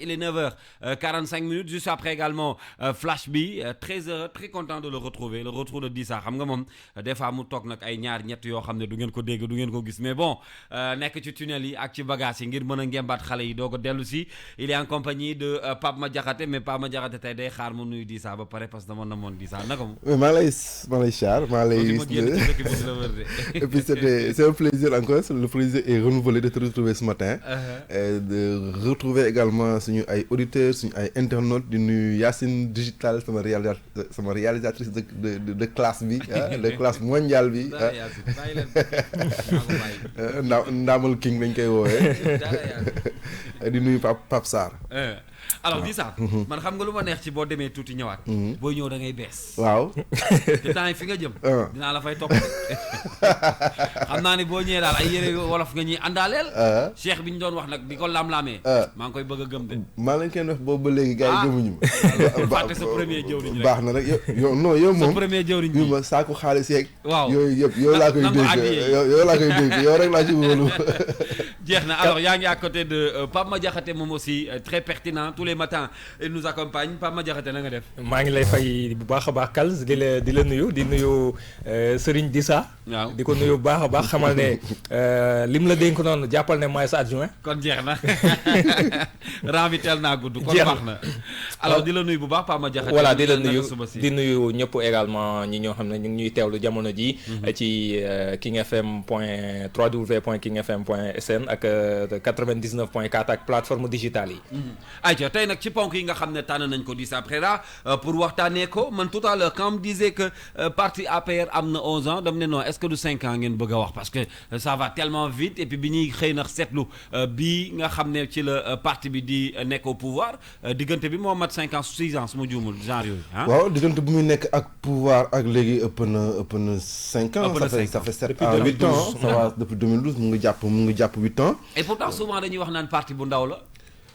Il est 9h45 juste après également Flash bi très heureux très content de le retrouver le retour de Dissa xam nga moom des fois mu toog nag ay ñaar ñett yoo xam ne du ngeen ko dégg du ngeen ko gis mais bon nekk ci tunnel yi ak ci bagage yi ngir mën a ngembaat xale yi doo ko dellu si il est en compagnie de Pape Madiakhaté mais Pape Madiakhaté tey day xaar mu nuyu Dissa ba pare parce que dama namoon Dissa naka mu. maa lay char maa lay. Et puis c'est un plaisir encore le plaisir est renouvelé de te retrouver ce matin. De retrouver également suñu ay auditeurs suñu ay internautes di nuyu Yacine Digital sama réalisatrice de classe bi de classe mondiale bi ndaamal king lañ koy woowee di nuyu Pape Sarr. Alors Dissa man xam nga lu ma neex ci boo demee tuuti ñëwaat booy ñëw da ngay bees waaw te temps yi fi nga jëm dinaa la fay topp xam naa ni boo ñëwee daal ay yére wolof nga ñuy àndaaleel cheikh bi ñu doon wax nag di ko laam-laamee maa ngi koy bëgg a gëm de maa lañ koy wax boobu ba léegi gars yi gëmuñu ma fàtte sa premier jëwriñ rek baax na rek yow non yow moom sa premier jëwriñ bi ma saaku xaalis yeeg waaw yooyu yëpp yow laa koy dégg yow rek laa ci wóolu jeex na alors yaa ngi à côté de Pape Madiakhaté moom aussi très pertinent tous les matins il nous accompagne Pape Madiakhaté na nga def. maa ngi lay fay bu baax a baax Kals di la nuyu di nuyu Serigne Dissa. waaw di ko nuyu bu baax a baax xamal ne lim la dénk noonu jàppal ne maay sa adjoint. kon jeex na rang bi teel naa gudd. kon baax na alors di la nuyu bu baax Pape Madiakhaté. voilà di la nuyu di nuyu ñëpp également ñi ñoo xam ne ñu ngi ñuy teewlu jamono ji ci King FM point www.kingfm point sn ak 99.4 ak plateforme digitale yi. ayca tey nag ci ponk yi nga xam ne tànn nañ ko Dissa Préra pour waxtaanee ko man tout à l'heure quand on me disait que parti APR am na 11 ans dam ne non est-ce que du 5 ans ngeen bëgg a wax parce que ça va tellement vite et puis bi ñuy xëy na seetlu bii nga xam ne ci la parti bi di nekk au pouvoir diggante bi moo mat 5 ans 6 ans su ma juumul genre yooyu ah. waaw diggante bu muy nekk ak pouvoir ak léegi ëpp na 5 ans. ça fait 7 à 8 ans ça va depuis 2012 mu ngi jàpp 8 ans. et pourtant souvent dañuy wax naan parti bu ndaw la.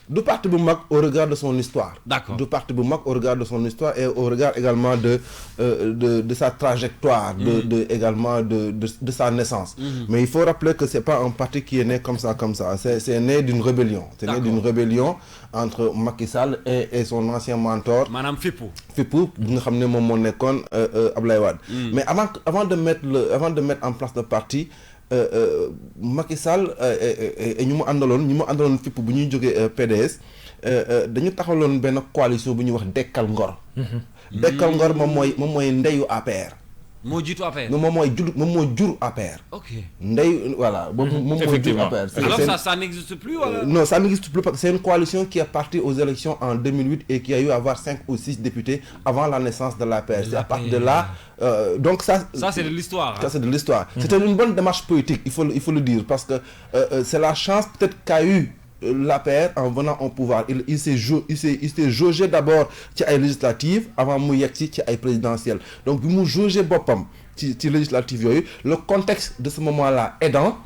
Du parti bu mag au regard de son histoire. D'accord. Du parti bu mag au regard de son histoire et au regard également de sa trajectoire, également de sa naissance. Mais il faut rappeler que c'est pas un parti qui est né comme ça. C'est né d'une rébellion. C'est né d'une rébellion entre Macky Sall et son ancien mentor. Madame Fipou, bi nga xam ne moom moo nekkoon Abdoulaye Wade. Mais avant de mettre en place le parti. Macky Sall ñu mu àndaloon fipp bu ñuy jógee PDS dañu taxawaloon benn coalition bu ñuy wax Dekkal Ngor. Dekkal Ngor moom mooy ndeyu APR. moo jiitu APR. moom moo jur APR. ok ndey voilà. moom moo jur APR. alors ça n'existe plus wala. non ça n'existe plus parce que c'est une coalition qui est partie aux élections en 2008 et qui a eu à avoir 5 ou 6 députés avant la naissance de l'APR. C'est à partir de là donc ça c'est de l'histoire. Ça c'est de l'histoire. C'était une bonne démarche politique, il faut le dire parce que c'est la chance peut-être qu'a eu l'APR en venant au pouvoir. Il s'est jaugé d'abord ci ay législatives avant mu yegg ci ay présidentielles. Donc bi mu jaugé boppam ci législatives yooyu le contexte de ce moment-là aidant,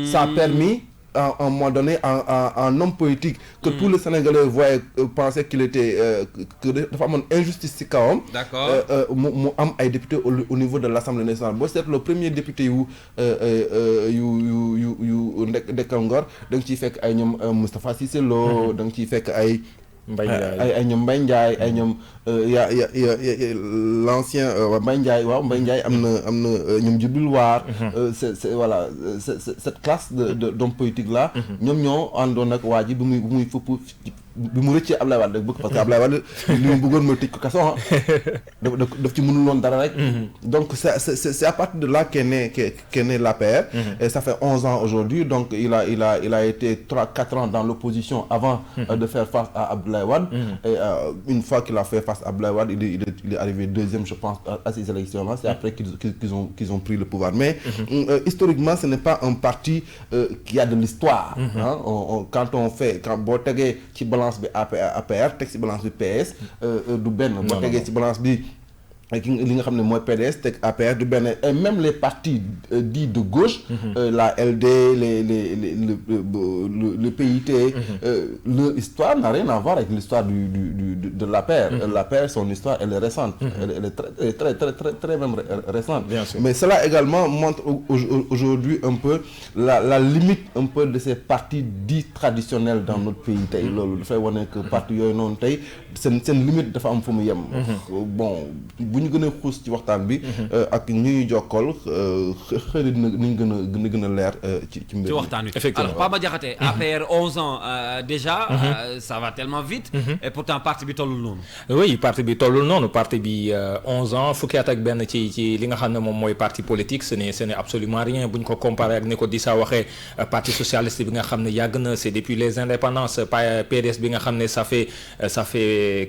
ça a permis à un moment donné un homme politique que tous les Sénégalais pensaient qu'il était que dafa amoon injustice ci kawam. D'accord. mu am ay députés au niveau de l'Assemblée nationale boo seet le premier député yu Dekkal Ngor da nga ciy fekk ay ñoom Moustapha Cissé Lo da nga ciy fekk ay ñoom Mbaye Ndiaye ay ñoom l'ancien Mbaye Ndiaye am na ñoom Djibril War. c'est voilà cette classe d'hommes politiques là. ñoom ñoo àndoon ak waa ji bi muy fëpp bi mu rëccee Ablaye Wade rek bëgg parce que Ablaye Wade li mu bëggoon mooy tëj ko kaso daf ci mënul woon dara rek. Donc c'est à partir de là qu'est né l'APR. Et ça fait 11 ans aujourd'hui donc il a été 3-4 ans dans l'opposition avant de faire face à Abdoulaye Wade. Et une fois qu'il a fait face à Abdoulaye Wade il est arrivé deuxième je pense à ces élections-là. C'est après qu'ils ont pris le pouvoir. Mais historiquement ce n'est pas un parti qui a de l'histoire. Quand boo tegee ci balance bi APR teg ci balance bi PS du benn boo tegee ci balance bi ak li nga xam ne mooy PDS teg APR du benn et même les partis dits de gauche la LD le PIT leur histoire n'a rien à voir avec l'histoire de l'APR. L'APR, son histoire elle est récente, elle est très même récente. Mais cela également montre aujourd'hui un peu la limite un peu de ces partis dits traditionnels dans notre pays tey loolu dafay wane que parti yooyu noonu tey seen limite dafa am fu mu yem. Bon bu ñu gën a xuus ci waxtaan bi ak ñuy jokkool xëy na dinañ gën a leer ci mbir ci waxtaan wi. Effectivement. Alors Baba Diakhaté APR 11 ans déjà ça va tellement vite et pourtant parti bi tollul noonu. Oui parti bi tollul noonu parti bi 11 ans fukki at ak benn ci li nga xam ne moom mooy parti politique ce n'est absolument rien bu ñu ko comparé ak ni ko Dissa waxee parti socialiste bi nga xam ne yàgg na c'est depuis les indépendances PDS bi nga xam ne ça fait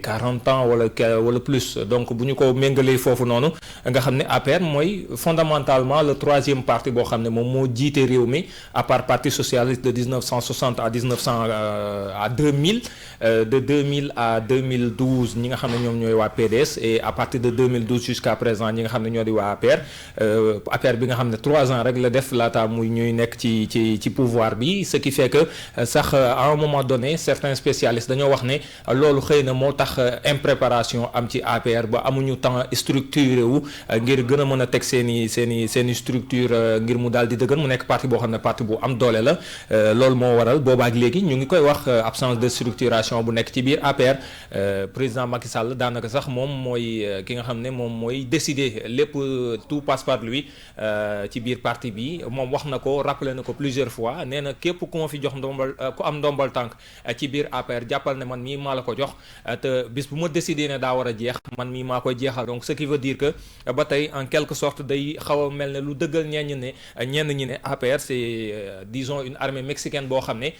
40 ans wala plus donc bu ñu ko méngalee foofu noonu nga xam ne APR mooy fondamentalement le troisième parti boo xam ne moom moo jiite réew mi à part parti socialiste de 1960 à 2000 de 2000 à 2012 ñi nga xam ne ñoom ñooy waa PDS et à partir de 2012 jusqu'à présent ñi nga xam ne ñoo di waa APR bi nga xam ne 3 ans rek la def laata muy ñuy nekk ci pouvoir bi ce qui fait que sax à un moment donné certains spécialistes dañoo wax ne loolu xëy na moo tax impréparation am ci APR ba amuñu temps structuré wu ngir gën a mën a teg seeni structure ngir mu daal di dëgër mu nekk parti boo xam ne parti bu am doole la loolu moo waral boobaak léegi ñu ngi koy wax absence de structuration bu nekk ci biir APR président Macky Sall daanaka sax moom mooy ki nga xam ne moom mooy décider lépp tout passe par lui ci biir parti bi moom wax na ko rappelé na ko plusieurs fois nee na képp ku ma fi jox ku am ndombal tànk ci biir APR jàppal ne man mii maa la ko jox te bis bu ma décider ne daa war a jeex man mii maa koy jeexal donc ce qui veut dire que ba tey en quelque sorte day xaw a mel ne lu dëggal ñenn ñi ne APR c'est disons une armée mexicaine boo xam ne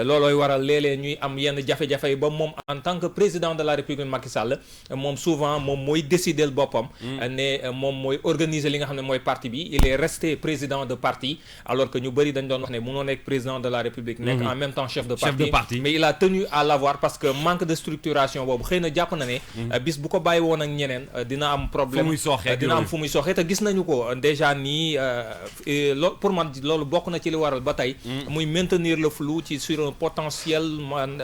loolooy waral léeg-léeg ñuy am yenn jafe-jafe yi ba moom en tant que président de la République Macky Sall moom souvent moom mooy décider boppam ne moom mooy organiser li nga xam ne mooy parti bi il est resté président de parti alors que ñu bëri dañ doon wax ne mënoo nekk président de la République nekk en même temps chef de parti mais il a tenu à l'avoir parce que manque de structuration boobu xëy na jàpp na ne bis bu ko bàyyi woon ak ñeneen dina am problème dina am fu muy sooxee te gis nañu ko déjà nii pour man loolu bokk na ci li waral ba tey muy maintenir le flou ci sur un potentiel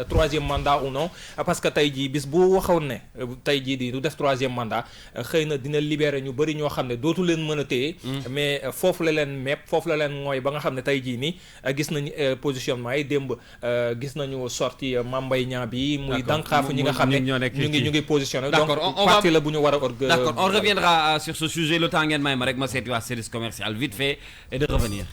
troisième mandat ou non parce que tey jii bis bu waxoon ne tey jii di du def troisième mandat xëy na dina libérer ñu bëri ñoo xam ne dootu leen mën a téye mais foofu la leen mepp foofu la leen mooy ba nga xam ne tey jii nii gis nañu positionnement yi démb gis nañu sorti Mame Mbaye Niang bi muy dànqaafu ñi nga xam ne ñu ngi positionné donc parti la bu ñu war a d'accord on reviendra sur ce sujet le temps ngeen may ma rek ma seeti waa service commercial vite fait et de revenir.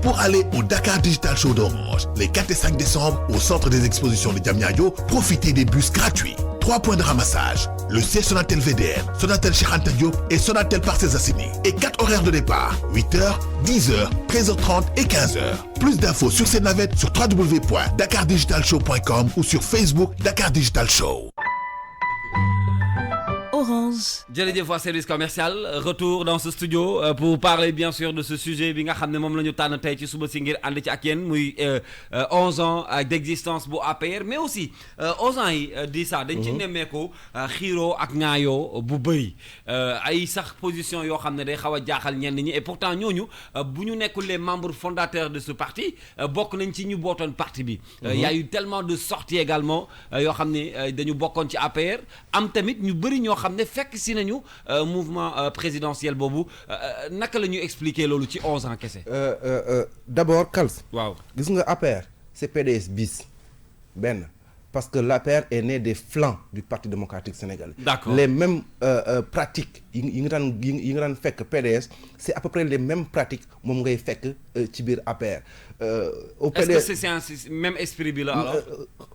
Pour aller au Dakar Digital Show d'Orange, les 4 et 5 décembre, au centre des expositions de Diamniadio, profitez des bus gratuits. 3 points de ramassage, le siège Sonatel VDM, Sonatel Cheikh Anta Diop et Sonatel Parcelles Assainies. Et 4 horaires de départ, 8h, 10h, 13h30 et 15h. Plus d'infos sur ces navettes sur www.dakardigitalshow.com ou sur Facebook Dakar Digital Show. Orange. jërëjëf waa service commercial retour dans ce studio pour parler bien sûr de ce sujet bi nga xam ne moom la ñu tànn tey ci suba si ngir ànd ci ak yéen muy 11 ans d'existence bu APR mais aussi 11 ans yi di ça dañ ci nemmeeku xiiroo ak ŋaayoo bu bëri ay sax position yoo xam ne day xaw a jaaxal ñenn ñi et pourtant ñooñu bu ñu nekkul les membres fondateurs de ce parti bokk nañ ci ñu bootoon parti bi y a eu tellement de sorties également yoo xam ne dañu bokkoon ci APR am tamit ñu bëri ñoo xam ne fekk si nañu mouvement présidentiel boobu naka la ñuy expliquer loolu ci 11 ans kese. D'abord Kals. waaw gis nga APR c'est PDS bis benn parce que l'APR est né des flancs du Parti démocratique sénégalais. D'accord. Les mêmes pratiques yi nga daan fekk PDS c'est à peu près les mêmes pratiques moom ngay fekk ci biir APR. Au PDS est-ce que c'est un même esprit bi la alors.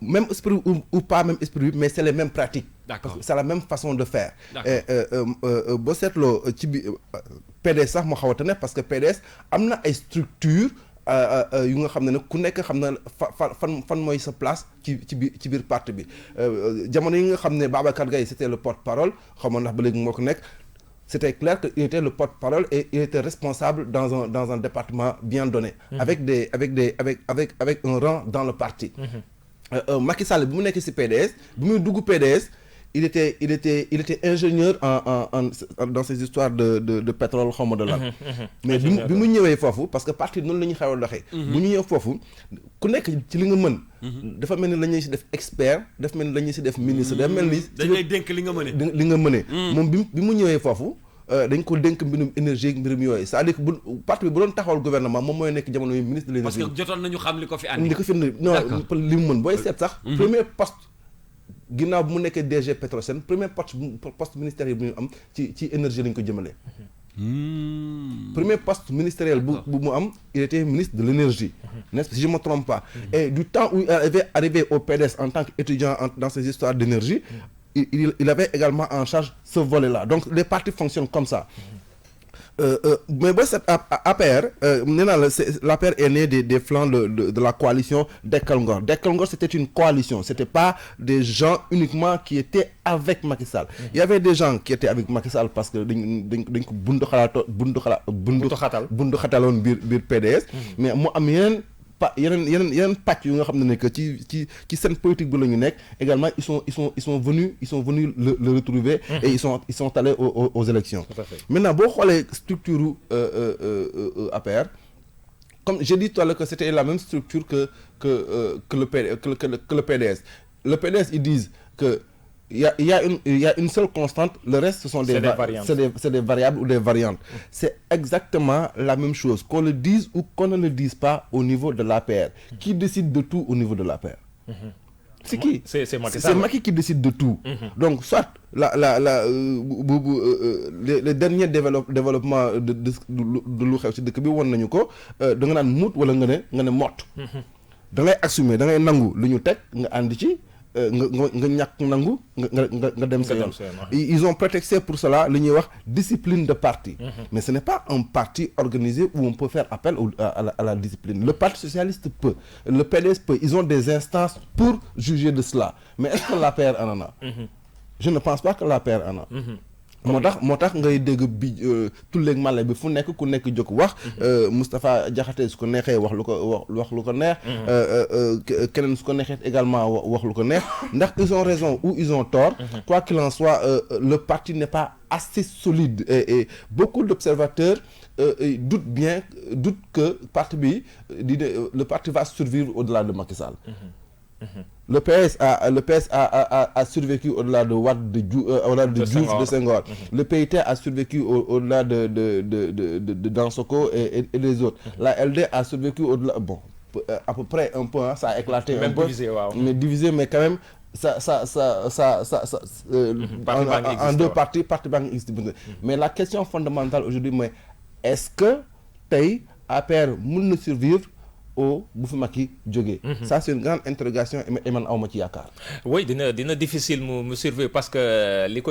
Même esprit ou pas même esprit mais c'est les mêmes pratiques. D'accord. C'est la même façon de faire. D'accord. boo seetloo ci biir PDS sax moo xaw a tane parce que PDS am na ay structures yu nga xam ne nag ku nekk xam na fan mooy sa place ci biir parti bi jamono yi nga xam ne Babacar Gaye c'était le porte-parole xam nga ndax ba léegi moo ko nekk. C'était clair qu'il était le porte-parole et il était responsable dans un département bien donné. Avec un rang dans le parti. Macky Sall bi mu nekk ci PDS bi muy dugg PDS il était ingénieur dans ces histoires de pétrole xaw ma de lan. mais bi mu ñëwee foofu parce que parti noonu la ñuy xaw a doxee. bu ñu ñëw foofu ku nekk ci li nga mën. dafa mel ni la ñuy si def expert dafa mel ni la ñuy si def ministre dafa mel ni. dañ lay dénk li nga mëne. li nga mëne. moom bi mu ñëwee foofu. dañ ko dénk mbirum énergie mbirum yooyu c'est-à-dire que bu parti bi bu doon taxawal gouvernement moom mooy nekk jamono yi ministre de l'énergie. parce que jotoon nañu xam li ko fi andi. li ko fi andi non li mu mën booy seet sax. premier poste ginnaaw bu mu nekkee DG Petrosen premier poste ministériel bu ñu am ci énergie lañ ko jëmale. Premier poste ministériel bu mu am il était ministre de l'énergie, n'est-ce pas, si je ne me trompe pas. Et du temps où il avait arrivé au PDS en tant qu'étudiant dans ces histoires d'énergie, il avait également en charge ce volet-là. Donc les partis fonctionnent comme ça. Mais bon, cette APR, l'APR est né des flancs de la coalition Dekkal Ngor. Dekkal Ngor, c'était une coalition, c'était pas des gens uniquement qui étaient avec Macky Sall. Il y avait des gens qui étaient avec Macky Sall parce que dañ ko bundu xataloon biir PDS, mais mu am yeneen pàcc yu nga xam ne que ci seen politique bi la ñu nekk également ils sont venus le retrouver et ils sont allés aux élections. Maintenant boo xoolee structure APR, comme j'ai dit tout à l'heure que c'était la même structure que le PDS. Le PDS, ils disent que il y a une seule constante, le reste ce sont des variantes. C'est des variables ou des variantes. C'est exactement la même chose, qu'on le dise ou qu'on ne le dise pas au niveau de l'APR. Qui décide de tout au niveau de l'APR? C'est qui? C'est Macky Sall. C'est Macky qui décide de tout. Donc soit les derniers développements de lu xew ci dëkk bi won nañu ko da nga naan mut wala nga ne mott. Da ngay assumer, da ngay nangu lu ñu teg nga ànd ci. Ils ont prétexté pour cela discipline de parti. Mais ce n'est pas un parti organisé où on peut faire appel à la discipline. Le Parti socialiste peut, le PDS peut, ils ont des instances pour juger de cela. Mais est-ce que l'APR en a? Je ne pense pas que l'APR en a. moo tax ngay dégg bi tulleeg male bi fu nekk ku nekk jóg wax Moustapha Diakhaté su ko neexee wax lu ko neex keneen su ko neexee également wax lu ko neex ndax ils ont raison ou ils ont tort quoi qu'il en soit le parti n'est pas assez solide et beaucoup d'observateurs doutent que le parti va survivre au-delà de Macky Sall. Le PS a survécu au-delà de Wade, de Diouf, de Senghor. Le PIT a survécu au-delà de Dansoko et les autres. La LD a survécu au-delà, bon, à peu près un peu, hein, ça a éclaté même un peu, divisé, mais quand même, en deux parties, parti banque existe. Mais la question fondamentale aujourd'hui, est-ce que tey APR mën survivre au Bouffé Macky jógee. Ça c'est une grande interrogation et man awma ci yaakaar. Oui, dina difficile mu survivre parce que li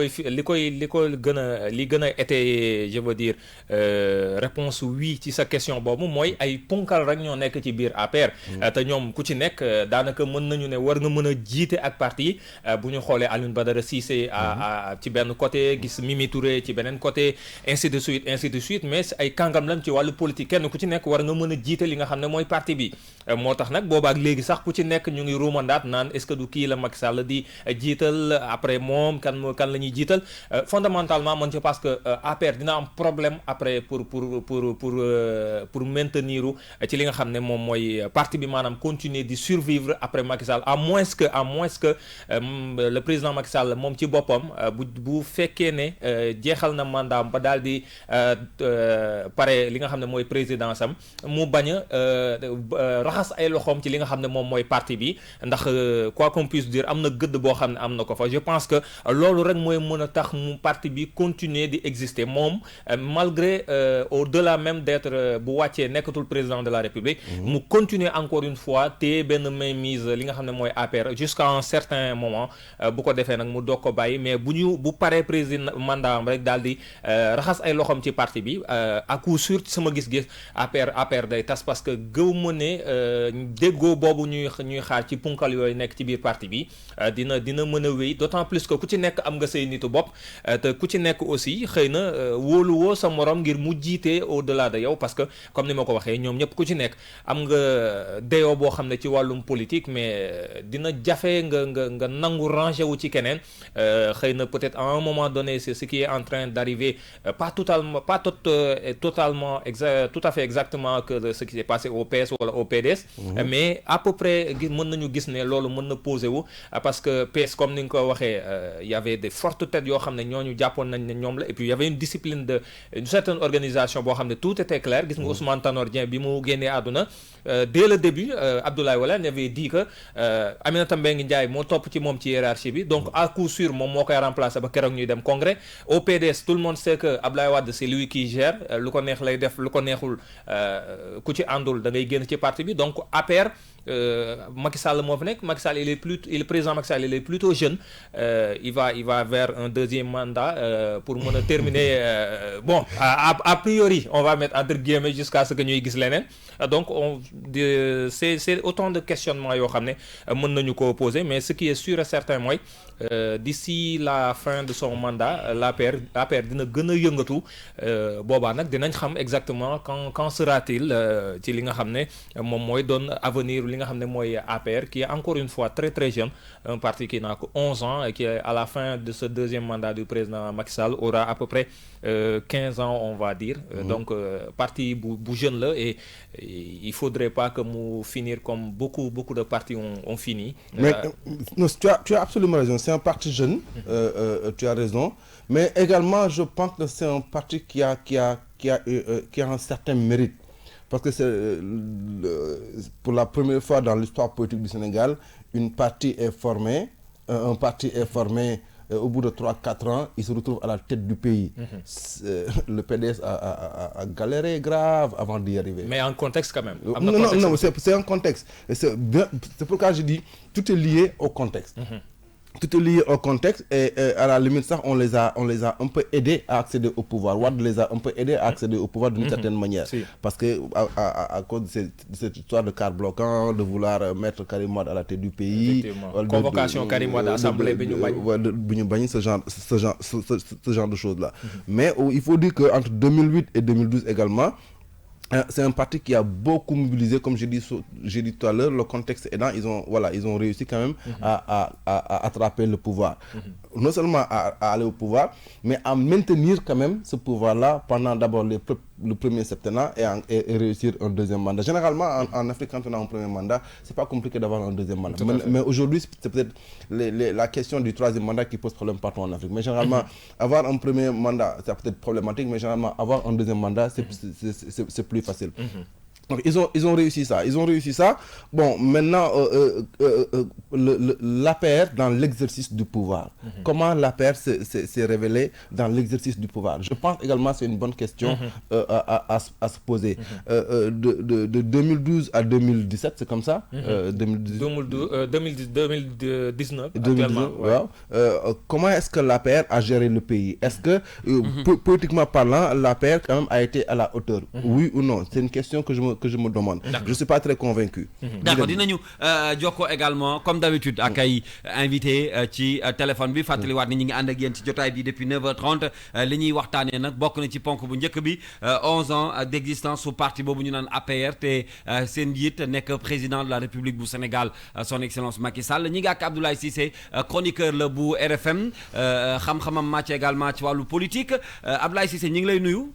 gën a été, je veux dire, réponse oui ci sa question boobu mooy ay ponkal rek ñoo nekk ci biir APR. te ñoom ku ci nekk daanaka mën nañu ne war nga mën a jiite ak parti bu ñu xoolee Alioune Badara Cissé ci benn côté, gis Mimi Touré ci beneen côté, ainsi de suite mais ay kàngam lañ ci wàllu politique kenn ku ci nekk war nga mën a jiite li nga xam ne mooy parti bi moo tax nag boobaak léegi sax ku ci nekk ñu ngi ruumandaat naan est-ce que du kii la Macky Sall di jiital après moom kan la ñuy jiital fondamentalement man je pense que APR dina am problème après pour maintenir ci li nga xam ne moom mooy parti bi maanaam continuer di survivre après Macky Sall à moins que le président Macky Sall moom ci boppam bu fekkee ne jeexal na mandat ba daal di pare li nga xam ne mooy présidence am mu bañ a raxas ay loxoom ci li nga xam ne moom mooy parti bi ndax quoi qu'on puisse dire am na gëdd boo xam ne am na ko fa je pense que loolu rek mooy mën a tax mu parti bi continuer di exister moom malgré au-delà même d'être bu wàccee nekkatul président de la République mu continuer encore une fois te benn mainmise li nga xam ne mooy APR jusqu'à un certain moment bu ko defee nag mu doog ko bàyyi mais bu paree président mandat am rek daal di raxas ay loxoom ci parti bi à coup sûr ci sama gis-gis APR day tas parce que gëw ma ma ne déggoo boobu ñuy xaar ci punkal yooyu nekk ci biir parti bi dina mën a wéy d'autant plus que ku ci nekk am nga say nitu bopp te ku ci nekk aussi xëy na wóoluwoo sa morom ngir mu jiite au-delà de yow parce que comme ni ma ko waxee ñoom ñëpp ku ci nekk am nga dayoo boo xam ne ci wàllum politique mais dina jafe nga nangu rangé wu ci keneen xëy na peut-être à un moment donné c'est ce qui est en train d'arriver pas tout à fait exactement que ce qui s'est passé au PS wala au PDS mais à peu près mën nañu gis ne loolu mën na posé wu parce que PS comme ni nga ko waxee y avait des fortes têtes yoo xam ne ñooñu jàppoon nañ ne ñoom la et puis y avait une discipline une certaine organisation boo xam ne tout était clair gis nga Ousmane Tanor Dieng bi mu génnee àdduna dès le début Abdoulaye Wilane avait dit que Aminata Mbengue Ndiaye moo topp ci moom ci hiérarchie bi donc à coup sûr moom moo koy remplacer ba keroog ñuy dem congrès au PDS tout le monde sait que Abdoulaye Wade c'est lui qui gère lu ko neex lay def lu ko neexul ku ci àndul da ngay génn ci parti bi donc APR Macky Sall moo fi nekk Macky Sall le président Macky Sall il est plutôt jeune il va vers un deuxième mandat pour mën a terminer bon a priori on va mettre entre guillemets jusqu'à ce que ñuy gis leneen donc c'est autant de questionnements yoo xam ne mën nañu ko poser mais ce qui est sûr et certain mooy d'ici la fin de son mandat l'APR dina gën a yëngatu boobaa nag dinañ xam exactement quand sera-t-il ci li nga xam ne moom mooy doon avenir li nga xam ne mooy APR qui est encore une fois très très jeune un parti qui n'a que 11 ans et qui à la fin de ce deuxième mandat du président Macky Sall aura à peu près 15 ans on va dire donc parti bu jeune la et il faudrait pas que mu finir comme beaucoup de partis ont fini. Mais non, tu as absolument raison, c'est un parti jeune, tu as raison, mais également je pense que c'est un parti qui a un certain mérite. Parce que c'est pour la première fois dans l'histoire politique du Sénégal, un parti est formé au bout de 3-4 ans, il se retrouve à la tête du pays. Le PDS a galéré grave avant d'y arriver. Mais en contexte quand même. Non, c'est un contexte. C'est pourquoi je dis tout est lié au contexte. Tout est lié au contexte et à la limite ça on les a un peu aidés à accéder au pouvoir. Wade les a un peu aidés à accéder au pouvoir d'une certaine manière. Si. Parce que à cause de cette histoire de quart bloquant, de vouloir mettre Karim Wade à la tête du pays, convocation Karim Wade à l'Assemblée, ce genre de choses là. Mais il faut dire que entre 2008 et 2012 également, c'est un parti qui a beaucoup mobilisé, comme j'ai dit tout à l'heure, le contexte aidant, ils ont réussi quand même à attraper le pouvoir. Non seulement à aller au pouvoir, mais à maintenir quand même ce pouvoir-là pendant d'abord le premier septennat et réussir un deuxième mandat. Généralement, en Afrique, quand on a un premier mandat, c'est pas compliqué d'avoir un deuxième mandat. Mais aujourd'hui, c'est peut-être la question du troisième mandat qui pose problème partout en Afrique. Mais généralement, avoir un premier mandat, c'est peut-être problématique, mais généralement, avoir un deuxième mandat, c'est plus facile. Donc ils ont réussi ça. Bon, maintenant l'APR dans l'exercice du pouvoir. Comment l'APR s'est révélé dans l'exercice du pouvoir? Je pense également que c'est une bonne question à se poser. De 2012 à 2017, c'est comme ça? 2019 ouais. Comment est-ce que l'APR a géré le pays? Est-ce que politiquement parlant, l'APR quand même a été à la hauteur? Oui ou non? C'est une question que je me demande. Je ne suis pas très convaincu. D'accord, dinañu jokkoo également comme d'habitude ak ay invité ci téléphone bi fàttaliwaat ni ñi ngi ànd ak yéen ci jotaay bi depuis 9h30 li ñuy waxtaanee nag bokk na ci ponk bu njëkk bi 11 ans d'existence su parti boobu ñu naan APR te seen njiit nekk président de la République bu Sénégal son excellence Macky Sall ñi ngi ak Abdoulaye Cissé chroniqueur la bu RFM xam-xamam màcc également ci wàllu politique Abdoulaye Cissé ñi ngi lay nuyu.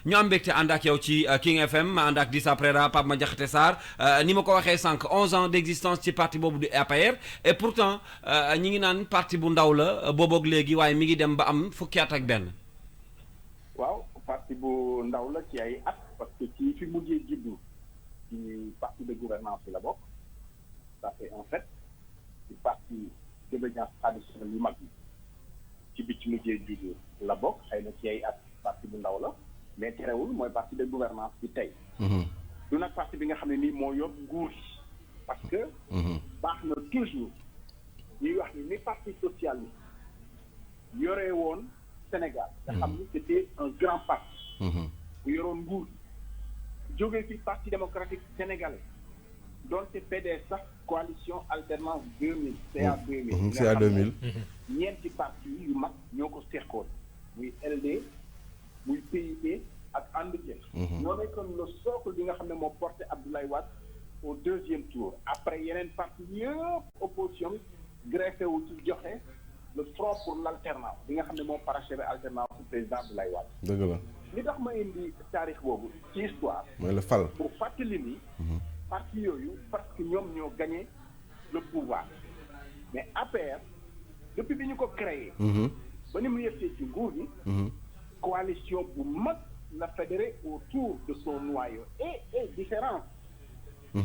ñu am mbégte ànd ak yow ci King FM ma ànd ak Dissa Prera Pape Madiakhate Sarr ni ma ko waxee sànq 11 ans d'existence ci parti boobu du APR et pourtant ñi ngi naan parti bu ndaw la booboog léegi waaye mi ngi dem ba am fukki at ak benn. waaw parti bu ndaw la ci ay at parce que ci fi mujjee juddu ci parti de gouvernance bi la bokk ça fait en fait ci parti d'obédience traditionnelle yu mag yi ci bi ci mujjee juddu la bokk xëy na ci ay at. parti bu ndaw la mais terewul mooy parti de gouvernance bi tey du nag parti bi nga xam ne nii moo yor nguur gi parce que baax na toujours ñuy wax ni parti socialiste yoree woon Sénégal nga xam ni c'était un grand parti bu yoroon nguur gi jóge fi parti démocratique sénégalais donte PDS sax coalition alternance 2000 CA 2000 CA 2000 ñeenti parti yu mag ñoo ko seqoon muy LD muy PIT ak And Jëf ñoo nekkoon le socle bi nga xam ne moo porté Abdoulaye Wade au deuxième tour après yeneen parti yëpp opposition greffé wu ci joxe le front pour l'alternance bi nga xam ne moo parachevé alternance su président Abdoulaye Wade dëgg la li tax ma indi taarix boobu ci histoire mooy le fal pour fàttali ni parti yooyu parce que ñoom ñoo gagné le pouvoir mais APR depuis bi ñu ko créé ba ni mu yegsee ci nguur gi coalition bu mag la fédéré autour de son noyau et différence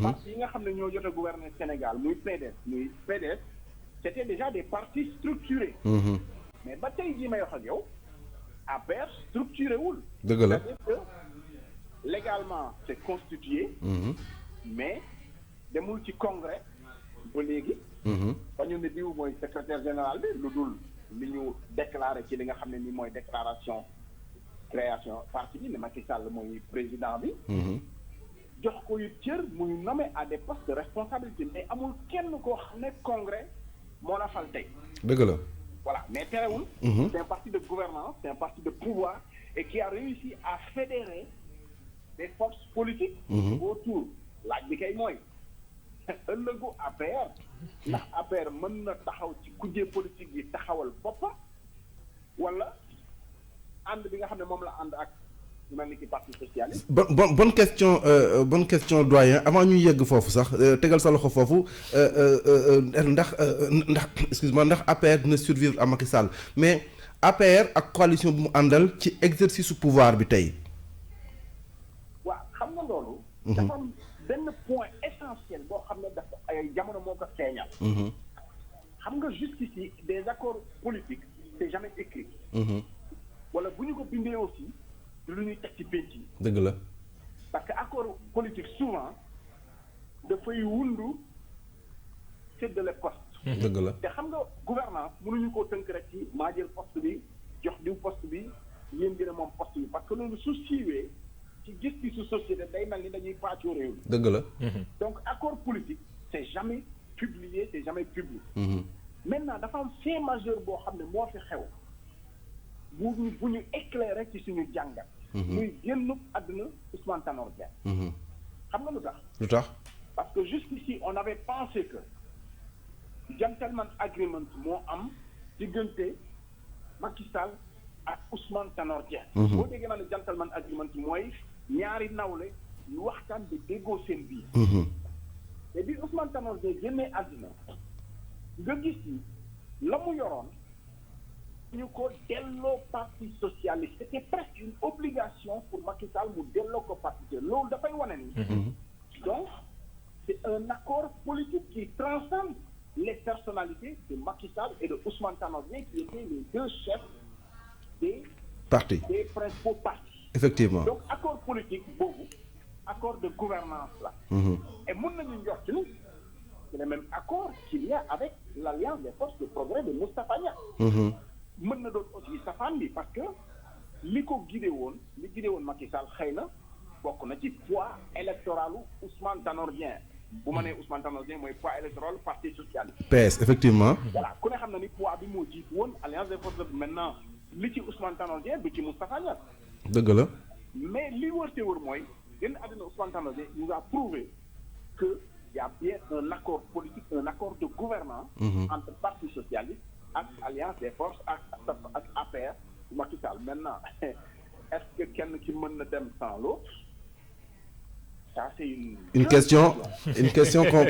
parti yi nga xam ne ñoo jot a gouverner Sénégal muy PDS c'était déjà des partis structurés mais ba tey jii may wax ak yow APR structuré wul dëgg la c'est-à-dire que légalement c'est constitué mais demul ci congrès ba léegi ba ñu ne diw mooy secrétaire général bi lu dul li ñu déclaré ci li nga xam ne ni mooy déclaration création parti bi ne Macky Sall mooy président bi jox ko yu cër muy nommé à des postes de responsabilité mais amul kenn koo xam ne congrès moo la fal tey dëgg la voilà mais terewul c'est un parti de gouvernance c'est un parti de pouvoir et qui a réussi à fédérer des forces politiques autour laaj bi kay mooy ëllëgu APR ndax APR mën na taxaw ci kujje politique yi taxawal boppam wala ànd bi nga xam ne moom la ànd ak ñu mel ni ki parti socialiste. bonne question doyen avant ñu yegg foofu sax tegal sa loxo foofu ndax excuse-moi ndax APR dina survivre à Macky Sall mais APR ak coalition bu mu àndal ci exercice su pouvoir bi tey. waaw xam nga loolu. dafa am benn point essentiel boo xam ne dafa ay jamono moo ko feeñal. xam nga jusqu'ici des accords politiques c'est jamais écrit. wala bu ñu ko bindee aussi lu ñuy teg ci penc yi. dëgg la. parce que accord politique souvent dafay wundu séddale poste. dëgg la te xam nga gouvernance mënuñu koo tënk rek ci maa jël poste bi jox diw poste bi yéen gën a moom poste bi parce que loolu su siiwee ci gis-gisu société day mel ni dañuy pàccoo réew mi. dëgg la. donc accord politique c'est jamais publié c'est jamais public. maintenant dafa am fait majeur boo xam ne moo fi xew bu ñu éclairer ci suñu jàngat. muy génn àdduna Ousmane Tanor Dieng. xam nga lu tax. lu tax. parce que jusqu'ici on avait pensé que gentleman agreement moo am diggante Macky Sall ak Ousmane Tanor Dieng. boo déggee naa ne gentleman agreement mooy ñaari nawle ñu waxtaan de déggoo seen biir. te bi Ousmane Tanor Dieng génnee àdduna nga gis ni la mu yoroon ñu ko delloo parti socialiste c'était presque une obligation pour Macky Sall mu delloo ko parti loolu dafay wane ni. donc c'est un accord politique qui transcende les personnalités de Macky Sall et de Ousmane Tanor Dieng qui étaient les deux chefs des principaux partis. Effectivement. Donc accord politique boobu accord de gouvernance là. Et mën nañu njort ni c'est le même accord qu'il y a avec l'Alliance des forces de progrès de Moustapha Niasse. mën na doon aussi safaan bi parce que li ko guidé woon Macky Sall xëy na bokk na ci poids électoralu Ousmane Tanor Dieng. bu ma nee Ousmane Tanor Dieng mooy poids électoral parti socialiste. PS effectivement. voilà ku ne xam na ni poids bi moo jiitu woon alliance des forces de maintenant li ci Ousmane Tanor Dieng du ci Moustapha Niasse. dëgg la. mais li wër te wër mooy génn àddina Ousmane Tanor Dieng nous a prouvé que y a bien un accord politique un accord de gouvernance entre parti socialiste ak alliance des forces ak APR Macky Sall maintenant est-ce que kenn ki mën na dem sans l'autre? Ça, c'est une question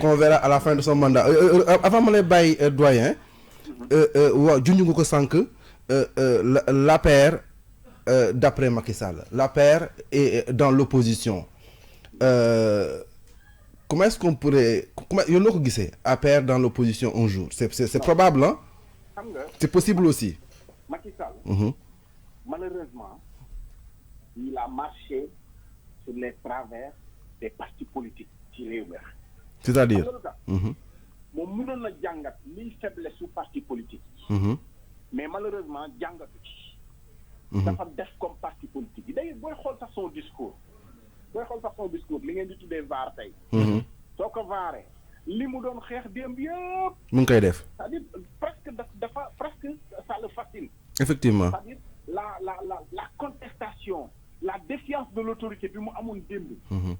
qu'on verra à la fin de son mandat. Avant ma lay bàyyi doyen waaw junj nga ko sànq l'APR d'après Macky Sall l'APR est dans l'opposition comment est-ce qu'on pourrait yow noo ko gisee APR dans l'opposition un jour c'est probable hein? C'est possible aussi. Macky Sall malheureusement il a marché sur les travers des partis politiques ci réew mi. C'est-à-dire moom mënoon na jàngat liy faiblesse su parti politique. mais malheureusement jàngatu ci. dafa def comme parti politique yi day booy xool sax son discours booy xool sax son discours li ngeen di tuddee vaar tey. soo ko vaaree li mu doon xeex démb yëpp. mu ngi koy def. c'est-à-dire presque ça le fascine. effectivement. c'est-à-dire la contestation la défiance de l'autorité bi mu amoon démb.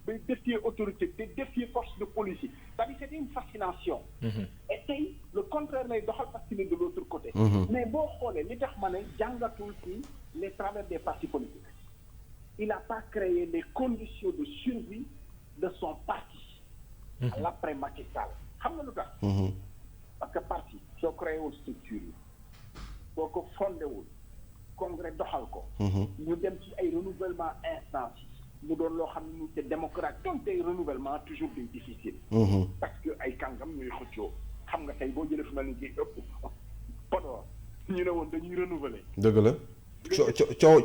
day défier autorité day défier force de police yi c'est-à-dire c'était une fascination. et tey le contraire lay doxal parce qu'il est de l'autre côté. mais boo xoolee li tax ma ne jàngatul ci les travers des partis politiques. il n'a pas créé les conditions de survie de son parti. à l'après Macky Sall xam nga lu tax. parce que parti soo créé wul structure yi soo ko fondé wul congrès doxal ko. ñu dem ci ay renouvellement instance mu doon loo xam ne c'est démocrate donc tey renouvellement toujours day difficile. parce que ay kàngam ñuy xëccoo xam nga tey boo jëlee fu mel ni kii ëpp Podor ñu ne woon dañuy renouveler. dëgg la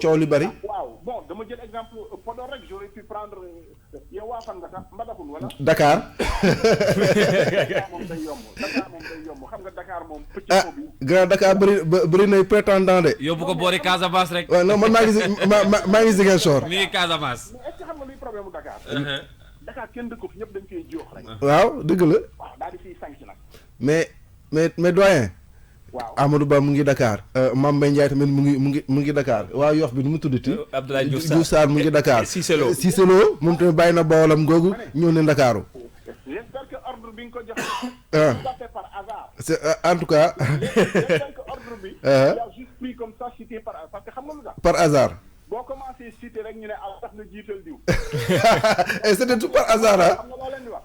coow li bari. waaw bon dama jël exemple Podor rek j'aurais pu prendre yow waa fan nga sax Mbadakhoune wala. Dakar. Dakar moom day yomb xam nga Dakar moom. petit bi Grand Dakar bëri nay prétendant de. yóbbu ko boori Casamance rek. waaw non man maa ngi Ziguinchor. mi ngi Casamance. mais est-ce que xam nga luy problème mu Dakar. Dakar kenn dëkku fi ñëpp dañ koy joox rek. waaw dëgg la. waaw daal di fiy sànq nag. mais doyen. waaw Amadou Ba mu ngi Dakar. Mame Mbaye Ndiaye tamit mu ngi Dakar waa Yoff bi nu mu tuddati. Abdoulaye Diouf Sarr mu ngi Dakar. Cissé Lo moom tamit bàyyi na Bawolam googu ñëw ne Ndakaaru. j'espère que ordre bi nga ko joxe. c'est par hasard. c'est en tout cas. j'espère que ordre bi. il a juste pris comme ça cité par hasard parce que xam nga lu tax. par hasard. boo commencé cité rek ñu ne tax na jiital diw. et c'était tout par hasard ah. xam nga loo leen di wax.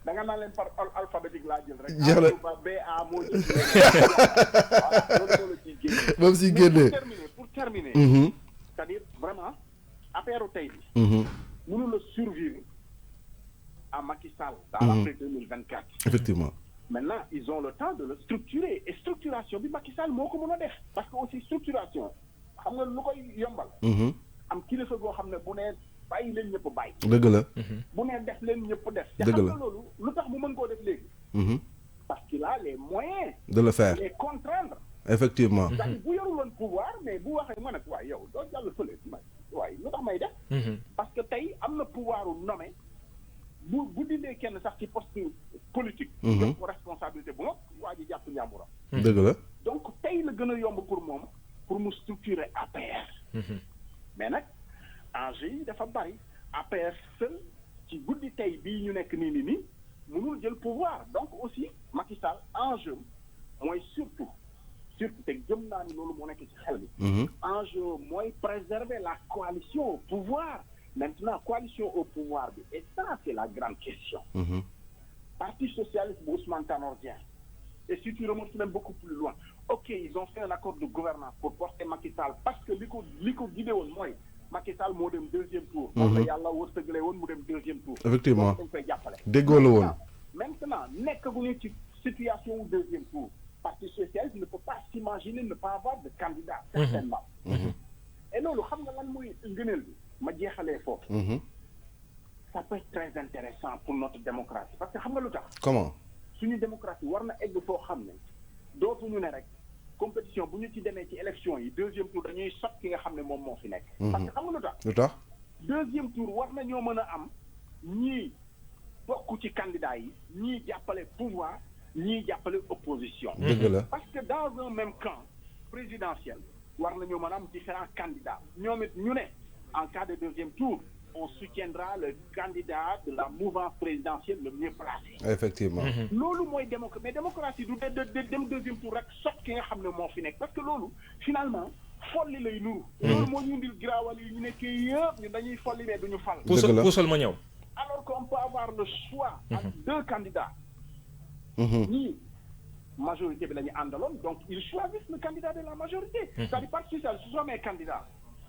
da nga naan leen par alphabétique laa jël rek. jeex na BA moo jël. voilà loolu moo la ciy génne. moom si génne. pour terminer. c'est-à-dire vraiment affaire tey bi. mënul a survivre à Macky Sall. dans l'après 2024. effectivement. maintenant ils ont le temps de le structurer et structuration bi Macky Sall moo ko mën a def. parce que aussi structuration xam nga lu koy yombal. am kilifa goo xam ne bu nee bàyyi leen ñëpp bàyyi. dëgg la. bu nee def leen ñëpp def. dëgg la te xam nga loolu lu tax mu mën koo def léegi. parce qu'il a les moyens. de le faire les contraindre. effectivement. c'est-à-dire bu yoruloon pouvoir mais bu waxee ma nag waaye yow doo jàll fële waaye lu tax may def. parce que tey am na pouvoir u nommer bu dindee kenn sax ci poste politique. jox ko responsabilité bu mag waa ji jàpp njàmburam. dëgg la. donc tey la gën a yomb pour moom pour mu structurer APR. mais nag enjeu yi dafa bari APR seul ci guddi tey bii ñu nekk nii mënul jël pouvoir donc aussi Macky Sall enjeu mooy surtout te jëm naa ni loolu moo nekk ci xel bi. enjeu mooy préserver la coalition au pouvoir maintenant coalition au pouvoir bi et ça c'est la grande question. Parti socialiste bu Ousmane Tanor Dieng et si tu remontes même beaucoup plus loin ok ils ont fait un accord de gouvernance pour porter Macky Sall parce que li ko guidé woon mooy Macky Sall moo dem deuxième tour. moom la yàlla wërsëgalee woon mu dem deuxième tour. effectivement dañ koy jàppale. déggoo la woon. maintenant nekkaguñu ci situation wu deuxième tour. Parti socialiste ne peut pas s'imaginer ne pas avoir de candidat. certainement. et loolu xam nga lan mooy ngëneel bi ma jeexalee foofu. ça peut être très intéressant pour notre démocratie parce que xam nga lu tax. comment. suñu démocratie war na egg foo xam ne dootuñu ne rek compétition bu ñu ci demee ci élection yi deuxième tour dañuy sot ki nga xam ne moom moo fi nekk. parce que xam nga lu tax. deuxième tour war na ñoo mën a am ñii bokk ci candidat yi ñii jàppale pouvoir ñii jàppale opposition. dëgg la parce que dans un même camp présidentiel war na ñoo mën a am différents candidats ñoom it ñu ne en cas de deuxième tour. on soutiendra le candidat de la mouvance présidentielle le mieux placé. effectivement. loolu mooy mais démocratie du dem deuxième tour rek sot ki nga xam ne moo fi nekk parce que loolu finalement folli lay nuru. loolu moo ñu indil giraawal yi ñu nekkee yëpp ñu dañuy folli mais duñu fal. puusal ma ñëw. alors qu'on peut avoir le choix. ak deux candidats. ñii majorité bi la ñu àndaloon donc ils choisissent le candidat de la majorité. c'est-à-dire parti socialiste su amee candidat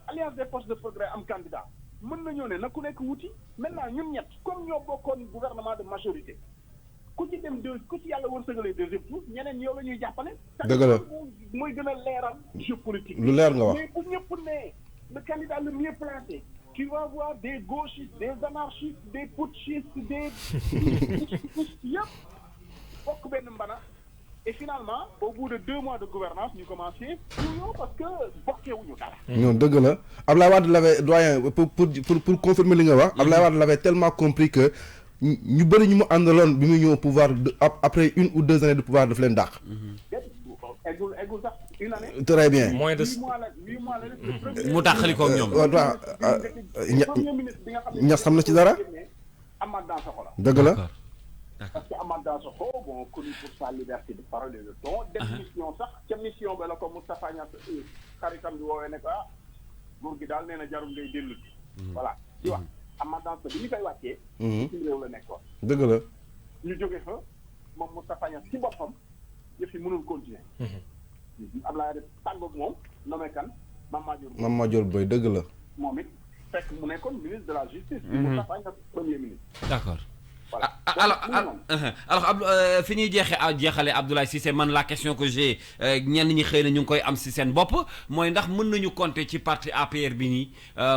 alliance des forces de progrès am candidat. mën nañoo ne na ku nekk wuti maintenant ñun ñett comme ñoo bokkoon gouvernement de majorité ku ci yàlla wërsëgalee deuxième tour ñeneen yow la ñuy jàppale. dëgg la mooy gën a leeral jeu politique. lu leer nga wax mais bu ñëpp ne le candidat le mieux placé qui va avoir des gauchistes des anarchistes des putschistes des yëpp bokk benn mbana Et finalement, au bout de 2 mois de gouvernance, nous commençons parce que bloqué ou nous dara. Non, dëgg la Abdoulaye Wade l'avait doyen pour confirmer li nga wax. Abdoulaye Wade l'avait tellement compris que ñu bëri ñu mu àndaloon bi muy ñëw au pouvoir après 1 ou 2 années de pouvoir daf leen dàq. Eggul sax une année. Très bien. moins de 8 mois la le premier. mu tàqali ko ak ñoom. Premier ministre bi nga xam ne Ñas xam na ci dara. Amath Dansokho la. dëgg la. Parce que Amath Dansokho bon connu pour sa liberté de parole et de ton. Def mission sax ca mission ba la ko Moustapha Niass xaritam bi woowee ne ko nguur gi daal nee na jarul ngay dellu voilà tu vois Amath Dansokho bi ñu koy wàccee. ci réew la nekkoon. dëgg la. ñu jóge fa moom Moustapha Niass ci boppam yëf yi mënul continuer. Abdoulaye def tàggoog moom nommé kan Mame Madior Boye dëgg la. moom it fekk mu nekkoon ministre de la justice. Moustapha Niass premier ministre. D'accord. Voilà. Alors fi ñuy jeexale Abdoulaye Cissé man la question que j'ai ñenn ñi xëy na ñu ngi koy am si seen bopp mooy ndax mën nañu compter ci parti APR bi nii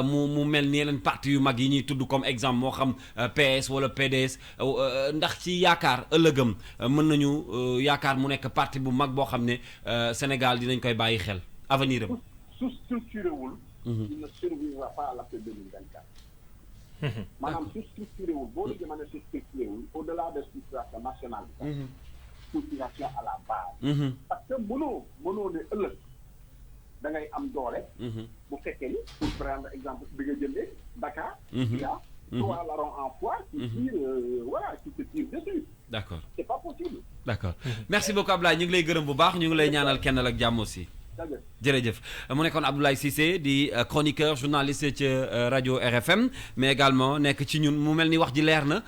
mu mel ni yeneen parti yu mag yi ñuy tudd comme exemple moo xam PS wala PDS ndax ci yaakaar ëllëgam mën nañu yaakaar mu nekk parti bu mag boo xam ne Sénégal dinañ koy bàyyi xel avenir am. su structuré wul. il ne survivra pas à l'après 2024. maanaam su structuré wul boo déggee ma ne su structuré wul au-delà de structuration nationale bi. structuration à la base. parce que mënoo ne ëllëg da ngay am doole. bu fekkee ni pour prendre exemple bi nga jëndee Dakar. il y a 3 larrons en foire qui se tirent dessus. D'accord. C'est pas possible. D'accord. Merci beaucoup Abdoulaye ñu ngi lay gërëm bu baax ñu ngi lay ñaanal kennal ak jàmm aussi. jërëjëf mu nekkoon Abdoulaye Cissé di chroniqueur journaliste ci rajo RFM mais également nekk ci ñun mu mel ni wax ji leer na.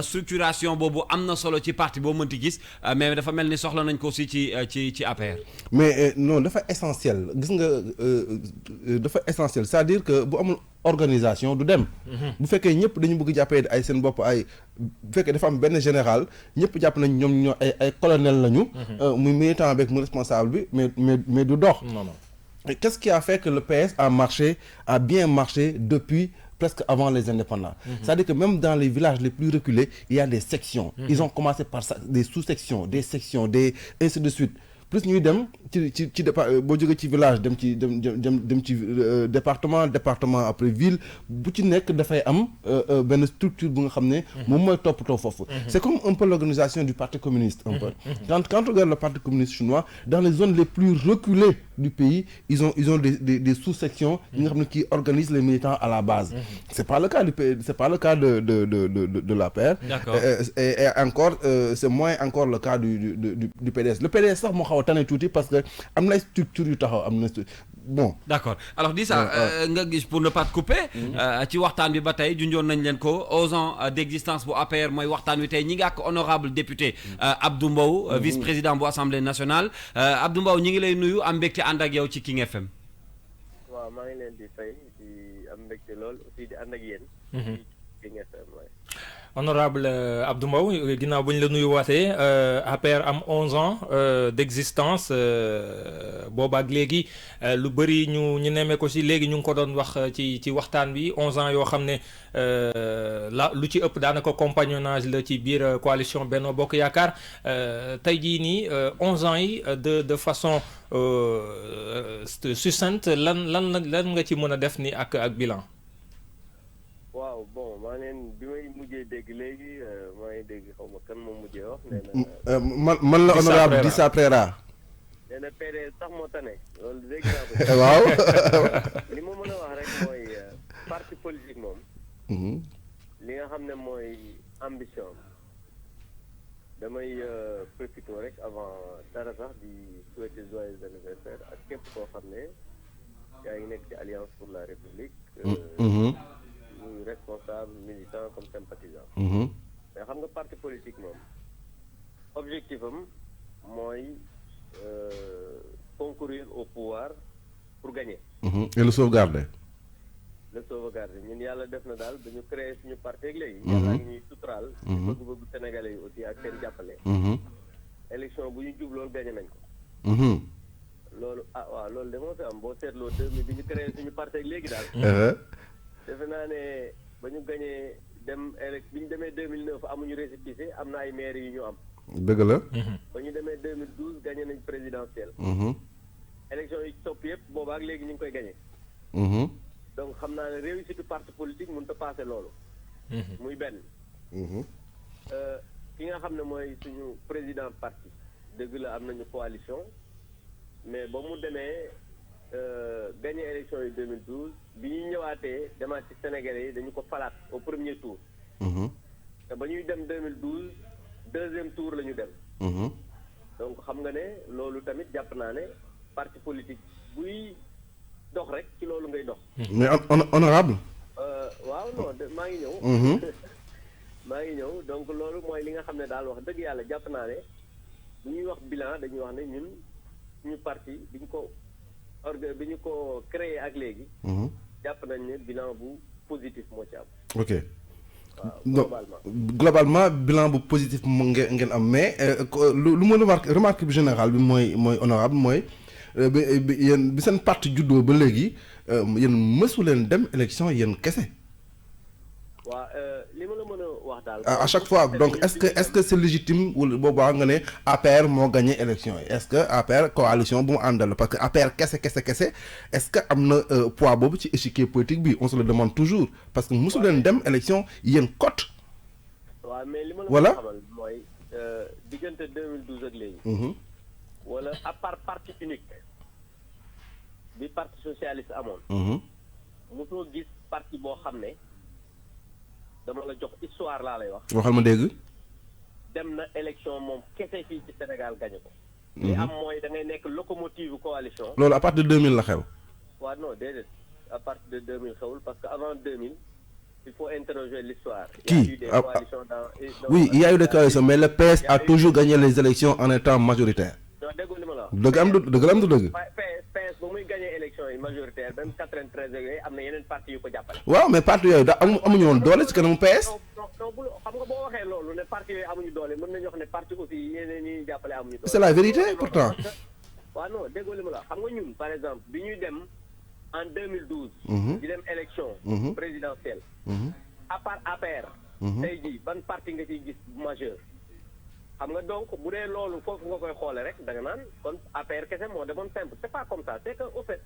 Structuration boobu am na solo ci parti boo mënti gis mais dafa mel ni soxla nañ ko aussi ci APR. mais non dafa essentiel gis nga dafa essentiel c'est-à-dire que bu amul organisation du dem. bu fekkee ñëpp dañu bëgg jàppee ay seen bopp ay bu fekkee dafa am benn général ñëpp jàpp nañ ñoom ñoo ay colonel lañu. muy militant avec mu responsable bi mais du dox. Non. Et qu'est-ce qui a fait que le PS a bien marché depuis presque avant les indépendants? C'est-à-dire que même dans les villages les plus reculés, il y a des sections. Ils ont commencé par ça, des sous-sections, des sections, ainsi de suite. Plus ñuy dem ci boo jógee ci village dem ci département après ville bu ci nekk dafay am benn structure bu nga xam ne moom mooy toppatoo foofu. C'est comme un peu l'organisation du parti communiste un peu. Quand on regarde le parti communiste chinois dans les zones les plus reculées du pays ils ont des sous-sections yi nga xam ne qui organisent les militants à la base. C'est pas le cas de l'APR. D'accord. Et encore c'est moins encore le cas du PDS. Le PDS sax moo xaw a tane tuuti parce que am na structure yu taxaw am na bon. D'accord alors dis ça nga gis pour ne pas te couper ci waxtaan bi ba tey junjoon nañ leen ko 11 ans d'existence bu APR mooy waxtaan wi tey ñi ngi ak honorable député Abdou Mbow vice-président bu Assemblée nationale Abdou Mbow ñi ngi lay nuyu am mbégte ànd ak yow ci King FM. waaw maa ngi leen di fay di am mbégte lool aussi di ànd ak yéen. King FM waay. Honorable Abdou Mbow ginnaaw bu ñu la nuyu waatee APR am 11 ans d'existence boobaak léegi lu bëri ñu nemmee ko si léegi ñu ngi ko doon wax ci waxtaan bi 11 ans yoo xam ne lu ci ëpp daanaka compagnonnage la ci biir coalition Benno Bokk Yaakaar tey jii nii 11 ans yi de façon succincte lan nga ci mën a def ni ak bilan. waaw bon maa leen bi may mujjee dégg léegi maa ngi dégg xaw ma kan moo mujjee wax nee na man la honorable Dissa Préra nee na PDS sax moo tane loolu dégg naa ko waaw li ma mën a wax rek mooy parti politique moom li nga xam ne mooy ambition damay profité rek avant dara sax di souhaiter joyeux anniversaire ak képp koo xam ne yaa ngi nekk ci Alliance pour la République responsable militant comme sympathisant mais xam nga parti politique moom objectif am mooy concourir au pouvoir pour gagner et le sauvegarder ñun yàlla def na daal dañu créer suñu parti ak léegi yàlla ngi ñuy suturaal bëgg-bëggu sénégalais yi aussi ak seen jàppale élection bu ñu jub loolu gagné nañ ko loolu waaw loolu de moo fi am boo seetloo 2000 bi ñu créé suñu parti ak léegi daal defe naa ne ba ñu gañee bi ñu demee 2009 amuñu récépissé am na ay maires yu ñu am. dëgg la. ba ñu demee 2012 présidentielle. élection yi topp yëpp boobaak léegi ñu ngi koy gagné. donc xam naa ne réussite parti politique mënut a passé loolu. muy benn. ki nga xam ne mooy suñu président parti dëgg la am nañu coalition mais ba mu demee gagné élection yi 2012 bi ñuy ñëwaatee demaat ci Sénégalais yi dañu ko falaat au premier tour. te ba ñuy dem 2012 deuxième tour la ñu dem. donc xam nga ne loolu tamit jàpp naa ne parti politique buy dox rek ci loolu ngay dox. mais honorable waaw non maa ngi ñëw. maa ngi ñëw donc loolu mooy li nga xam ne daal wax dëgg yàlla jàpp naa ne bu ñuy wax bilan dañuy wax ne ñun suñu parti bi ñu ko créé ak léegi. jàpp nañ ne bilan bu positif moo ci am. ok. waaw globalement bilan bu positif mu ngeen am mais lu ma remarque bi général bi mooy honorable mooy yéen bi seen parti juddoo ba léegi yéen mësu leen dem élection yéen kese. waaw li ma la mën a wax daal. à chaque fois donc est-ce que c'est légitime wala boobaa nga ne APR moo gagné élection yi est-ce que APR coalition bu mu àndal parce que APR kese est-ce que am na poids boobu ci échiquier politique bi on se le demande toujours parce que mosu leen dem élection yéen cote. waaw mais li ma la voilà xamal mooy diggante 2012 ak léegi. wala à part parti unique bi parti socialiste amoon. mosoo gis parti boo xam ne. dama la jox histoire laa lay wax. waxal ma dégg. dem na élection moom kese fii ci Sénégal gañe ko. li am mooy da ngay nekk locomotive coalition. loolu à partir de 2000 la xew. waaw non déedéet à partir de 2000 xewul parce que avant 2000 il faut interroger l'histoire. Qui? Il y a eu des coalitions Oui, il y a eu des coalitions mais le PS a toujours gagné les élections en étant majoritaire. non déggoo li ma la wax. dëgg am du dëgg. PS ba muy gagné élection yi majoritaire même 93 yooyu am na yeneen parti yu ko jàppale. waaw mais parti yooyu da amuñu woon doole ci kanamu PS. non bu xam nga boo waxee loolu ne parti yooyu amuñu doole mën nañu wax ne parti aussi yeneen ñi jàppale amuñu doole. c'est la vérité pourtant. waaw non déggoo li ma la xam nga ñun par exemple bi ñuy dem en 2012. di dem élection présidentielle. à part APR. tey jii ban parti nga ciy gis majeur. xam nga donc bu dee loolu foofu nga koy xoole rek da nga naan kon APR kese moo demoon simple c'est pas comme ça c'est que au fait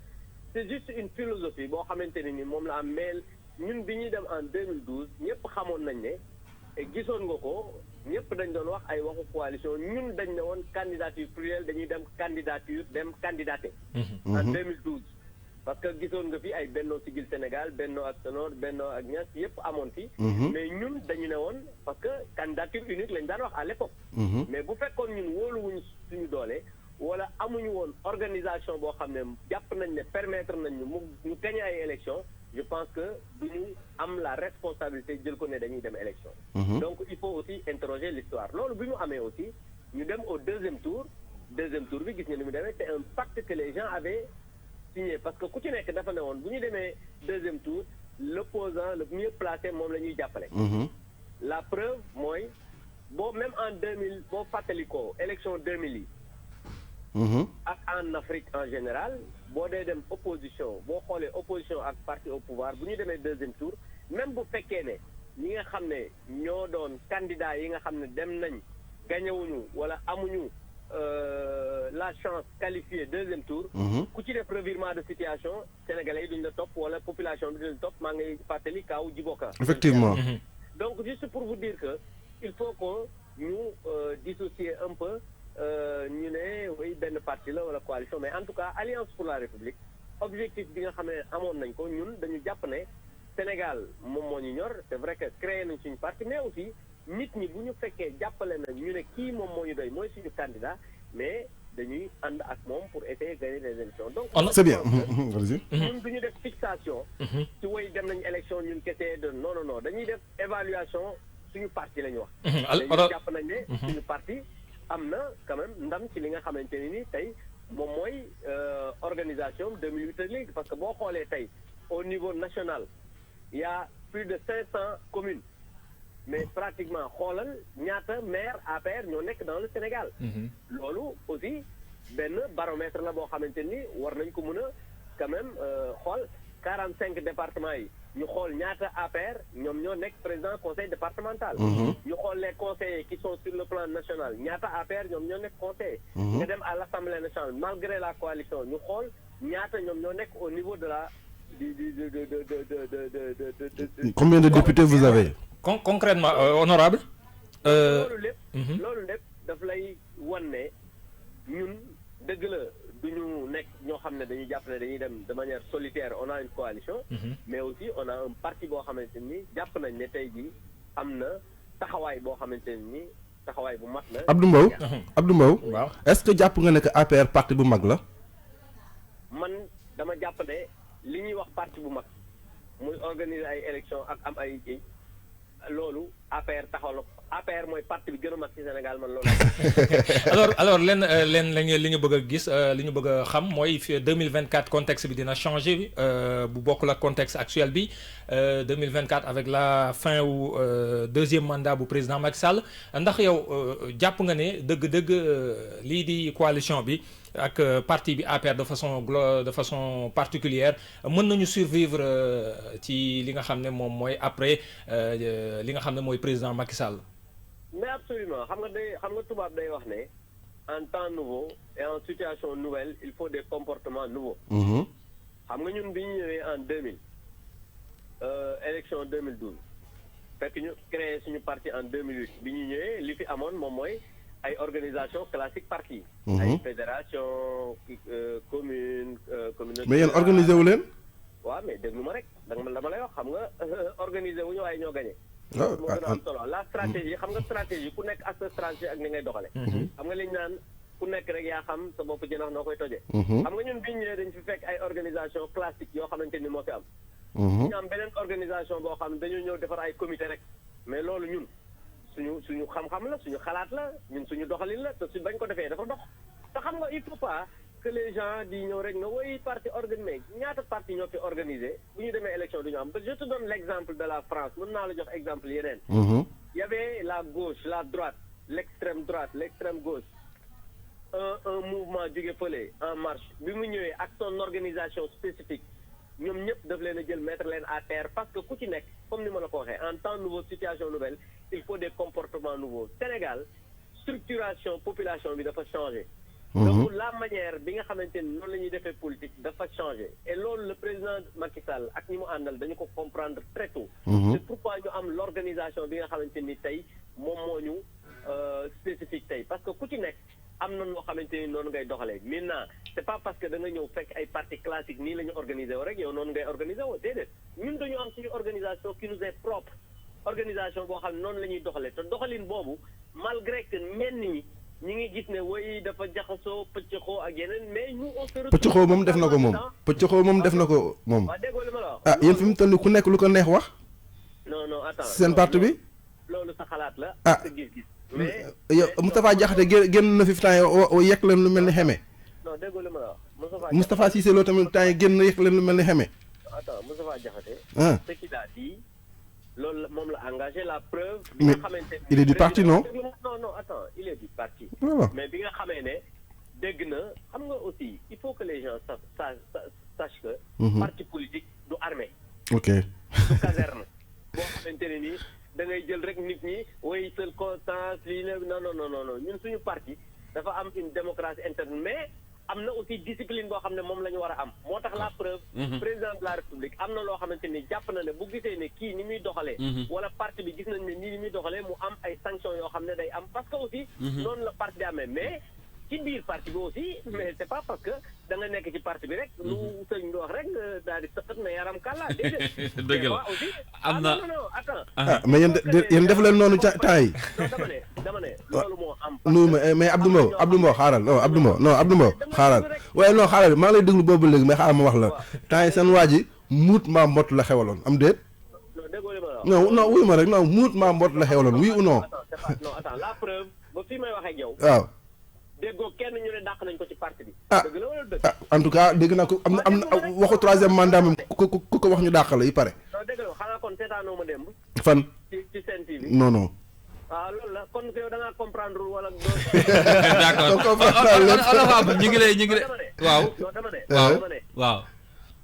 c'est juste une philosophie boo xamante ne ni moom la am mais ñun bi ñuy dem en 2012 ñëpp xamoon nañ ne gisoon nga ko ñëpp dañ doon wax ay waxu coalition ñun dañ ne woon candidature plurielle dañuy dem candidater en 2012 parce que gisoon nga fi ay Benno Siggil Sénégal Benno ak Tanor Benno ak Niass yëpp amoon fi mais ñun dañu ne woon parce que candidature unique lañ daan wax à l'époque mais bu fekkoon ñun wóoluwuñ suñu doole wala amuñu woon organisation boo xam ne jàpp nañ ne permettre nañ ñu gagner ay élection je pense que duñu am la responsabilité jël ko ne dañuy dem élection donc il faut aussi interroger l'histoire loolu bi mu amee aussi ñu dem au deuxième tour bi gis nga ni mu demee c'est un pacte que les gens avaient signé parce que ku ci nekk dafa ne woon bu ñu demee deuxième tour l'opposant le mieux placé moom la ñuy jàppale la preuve mooy boo même en 2000 boo fàttalikoo élection 2000 yi ak en Afrique en général boo dee dem opposition boo xoolee opposition ak parti au pouvoir bu ñu demee deuxième tour même bu fekkee ne ñi nga xam ne ñoo doon candidat yi nga xam ne dem nañ gañewuñu wala amuñu la chance qualifiée deuxième tour ku ci def revirement de situation sénégalais yi duñ la topp wala population bi duñ la topp maa ngi fàttali kaaw Djiboka effectivement donc juste pour vous dire que il faut que ñu dissocier un peu ñu ne oui benn parti la wala coalition mais en tout cas Alliance pour la République objectif bi nga xam ne amoon nañ ko ñun dañu jàpp ne Sénégal moom moo ñu ñor c'est vrai que créé nañ suñu parti mais aussi nit ñi bu ñu fekkee jàppale nañ ñu ne kii moom moo ñu doy mooy suñu candidat mais dañuy ànd ak moom pour essayer de gagner les élections donc c'est bien ñun du ñu def fixation ci woy dem nañ élection ñun kese de non dañuy def évaluation suñu parti la ñu wax dañu jàpp nañ ne suñu parti am na quand même ndam ci li nga xamante ne ni tey moom mooy organisation 2008 ak léegi parce que boo xoolee tey au niveau national il y a plus de 500 communes mais pratiquement xoolal ñaata maire APR ñoo nekk dans le Sénégal loolu aussi benn baromètre la boo xamante ni war nañ ko mën a quand même xool 45 départements yi ñu xool ñaata APR ñoom ñoo nekk président conseil départemental. ñu xool les conseillers qui sont sur le plan national ñaata APR ñoom ñoo nekk conseiller. nga dem à l'Assemblée nationale malgré la coalition ñu xool ñaata ñoom ñoo nekk au niveau de la Combien de députés vous avez? Concrètement, honorable. loolu lépp daf lay wan ne ñun dëgg la duñu nekk ñoo xam ne dañuy jàpp ne dañuy dem de manière solitaire on a une coalition. mais aussi on a un parti boo xamante ni jàpp nañ ne tey jii am na taxawaay boo xamante ni taxawaay bu mat la. Abdou Mbow Abdou Mbow. waaw est-ce que jàpp nga ne que APR parti bu mag la. man dama jàpp ne li ñuy wax parti bu mag muy organiser ay élections ak am ay kii loolu APR taxaw la APR mooy parti bi gën a mag ci Sénégal man loolu. alors leen li ñu bëgg a gis li ñu bëgg a xam mooy fi 2024 contexte bi dina changer bu bokkul ak contexte actuel bi 2024 avec la fin wu deuxième mandat bu président Macky Sall ndax yow jàpp nga ne dëgg-dëgg lii di coalition bi ak parti bi APR de façon particulière mën nañu survivre ci li nga xam ne moom mooy après li nga xam ne mooy président Macky Sall. mais absolument xam nga tubaab day wax ne en temps nouveau et en situation nouvelle il faut des comportements nouveaux. xam nga ñun bi ñu ñëwee en 2000 élection 2012 fekk ñu créé suñu parti en 2008 bi ñu ñëwee li fi amoon moom mooy ay organisation classique parti. ay fédération commune communauté. mais yéen organisé wu leen. waaw mais déglu ma rek dama lay wax xam nga organisé wu ñu waaye ñoo gagné. waaw moo gën a am solo la stratégie xam nga stratégie ku nekk ak sa stratégie ak ni ngay doxale xam nga liñ naan ku nekk rek yaa xam sa bopp jënax noo koy tojee xam nga ñun biñ ñëwee dañ fi fekk ay organisation classique yoo xamante ni moo fi am ñu am beneen organisation boo xam ne dañoo ñëw defar ay comité rek mais loolu ñun suñu xam-xam la suñu xalaat la ñun suñu doxalin la te su bañ ko defee dafa dox te xam nga il faut pas que les gens di ñëw rek na woy parti organisé ñaata parti ñoo fi organisé bu ñu demee élection du ñu am je te donne l'exemple de la France mën naa la jox exemple yeneen y avait la gauche la droite l'extrême gauche un mouvement jóge fële en marche bi mu ñëwee ak son organisation spécifique ñoom ñëpp daf leen a jël mettre leen à terre parce que ku ci nekk comme ni ma la ko waxee en temps nouveau situation nouvelle il faut des comportements nouveaux Sénégal structuration population bi dafa changer donc la manière bi nga xamante ni noonu la ñuy defee politique dafa changer et loolu le président Macky Sall ak ñi mu àndal dañu ko comprendre très tôt c'est pourquoi ñu am l'organisation bi nga xamante ni tey moom moo ñu spécifique tey parce que ku ci nekk am na noo xamante ni noonu ngay doxalee maintenant c'est pas parce que da nga ñëw fekk ay parti classique nii la ñu organiser woo rek yow noonu ngay organiser woo déedéet ñun dañu am suñu organisation qui nous est propre organisation boo xam ne noonu la ñuy doxalee te doxalin boobu malgré que ñenn ñi ngi gis ne woy dafa jaxasoo pëccxoo ak yeneen mais ñu on se retrouve pëccxoo moom def na ko moom pëccxoo moom def na ko moom waaw déggoo li ma la wax ah yéen fi mu toll nii ku nekk lu ko neex wax non attends seen parti bi loolu sa xalaat la ah sa gis-gis mais yow Moustapha Diakhaté génn na fi temps yi yekk leen lu mel ni xeme non déggoo li ma la wax Moustapha Cissé Lo tamit temps yi génn yekk leen lu mel ni xeme attends Moustapha Diakhaté ah ce qu'il a dit loolu moom la engagé la preuve bi mais nga xamante ne il est du parti non non attends il est du parti voilà mais bi nga xamee ne dégg na xam nga aussi il faut que les gens sachent que parti politique du armée ok du caserne boo xamante ne nii da ngay jël rek nit ñi way seul constance lii la non ñun suñu parti dafa am une démocratie interne mais am na aussi discipline boo xam ne moom la ñu war a am moo tax la preuve président de la république am na loo xamante ni jàpp na ne bu gisee ne kii ni muy doxalee wala parti bi gis nañ ne nii ni muy doxalee mu am ay sanctions yoo xam ne day am parce que aussi noonu la parti di amee mais ci biir parti bi aussi mais c'est pas parce que da nga nekk ci parti bi rek lu sëñ bi wax rek daal di sëqat na yaram kàllaa déedéet dëgg la aussi am na non attends ah mais yéen def leen noonu temps yi non dama ne loolu moo am non mais Abdou Mbow xaaral non Abdou Mbow xaaral waaye non xaaral maa ngi lay déglu boobu léegi mais xaaral ma wax la temps yi seen waa ji muut maa mbott la xewaloon am déet non wuy ma rek non muut maa mbott la xewaloon oui ou non non attends la preuve ba fii may waxee ak yow waaw déggoo kenn ñu ne dàq nañ ko ci parti bi dëgg la wala dëgg en tout cas dégg naa ko am na waxu troisième mandat moom ku ko wax ñu dàq la yi pare non dëgg la xanaa kon seetaanoo ma démb fan ci Sen TV non waaw loolu la kon yow da ngaa comprendre wala d'accord honorable ñu ngi lay waaw non dama ne waaw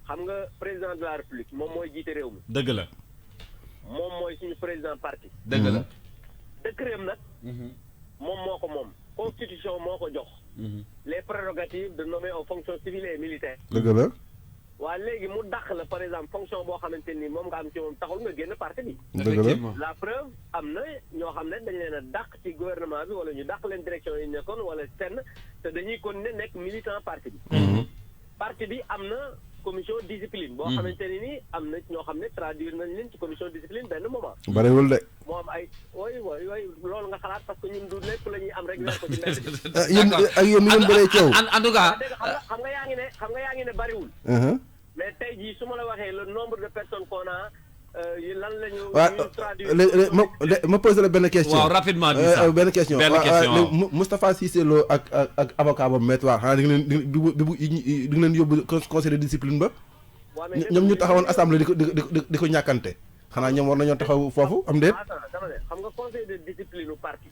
xam nga président de la république moom mooy jiite réew mi. dëgg la. moom mooy suñu président parti. dëgg la. décret nag. moom moo ko moom. constitution moo ko jox. les prérogatives de nommer aux fonctions civiles et militaires. dëgg la. waa léegi mu dàq la par exemple fonction boo xamante ni moom nga am ci moom taxul nga génn parti bi. effectivement la preuve am na ñoo xam ne dañ leen a dàq ci gouvernement bi wala ñu dàq leen direction yi nekkoon wala fenn te dañuy continuer nekk militant parti bi. parti bi am na commission discipline. boo xamante ni nii am na ñoo xam ne traduire nañ leen ci commission discipline benn moment. bariwul de. moo am ay yooyu loolu nga xalaat parce que ñun du lépp la ñuy am rek weer ko ci mbedd bi. yéen ak yéen ngeen bëree coow. en tout cas. xam nga yaa ngi ne bariwul. mais tey jii su ma la waxee le nombre de personnes qu'on a lan la ñu. ma posé la benn question. waaw rapidement. benn question waaw Moustapha Cissé Lo ak avocat ba Maître Wade xanaa di nga leen yóbbu conseil de discipline ba. ñoom ñu taxawoon assemblée di ko ñàkkante. xanaa ñoom war nañoo taxaw foofu am déet. dama ne xam nga conseil de discipline u parti.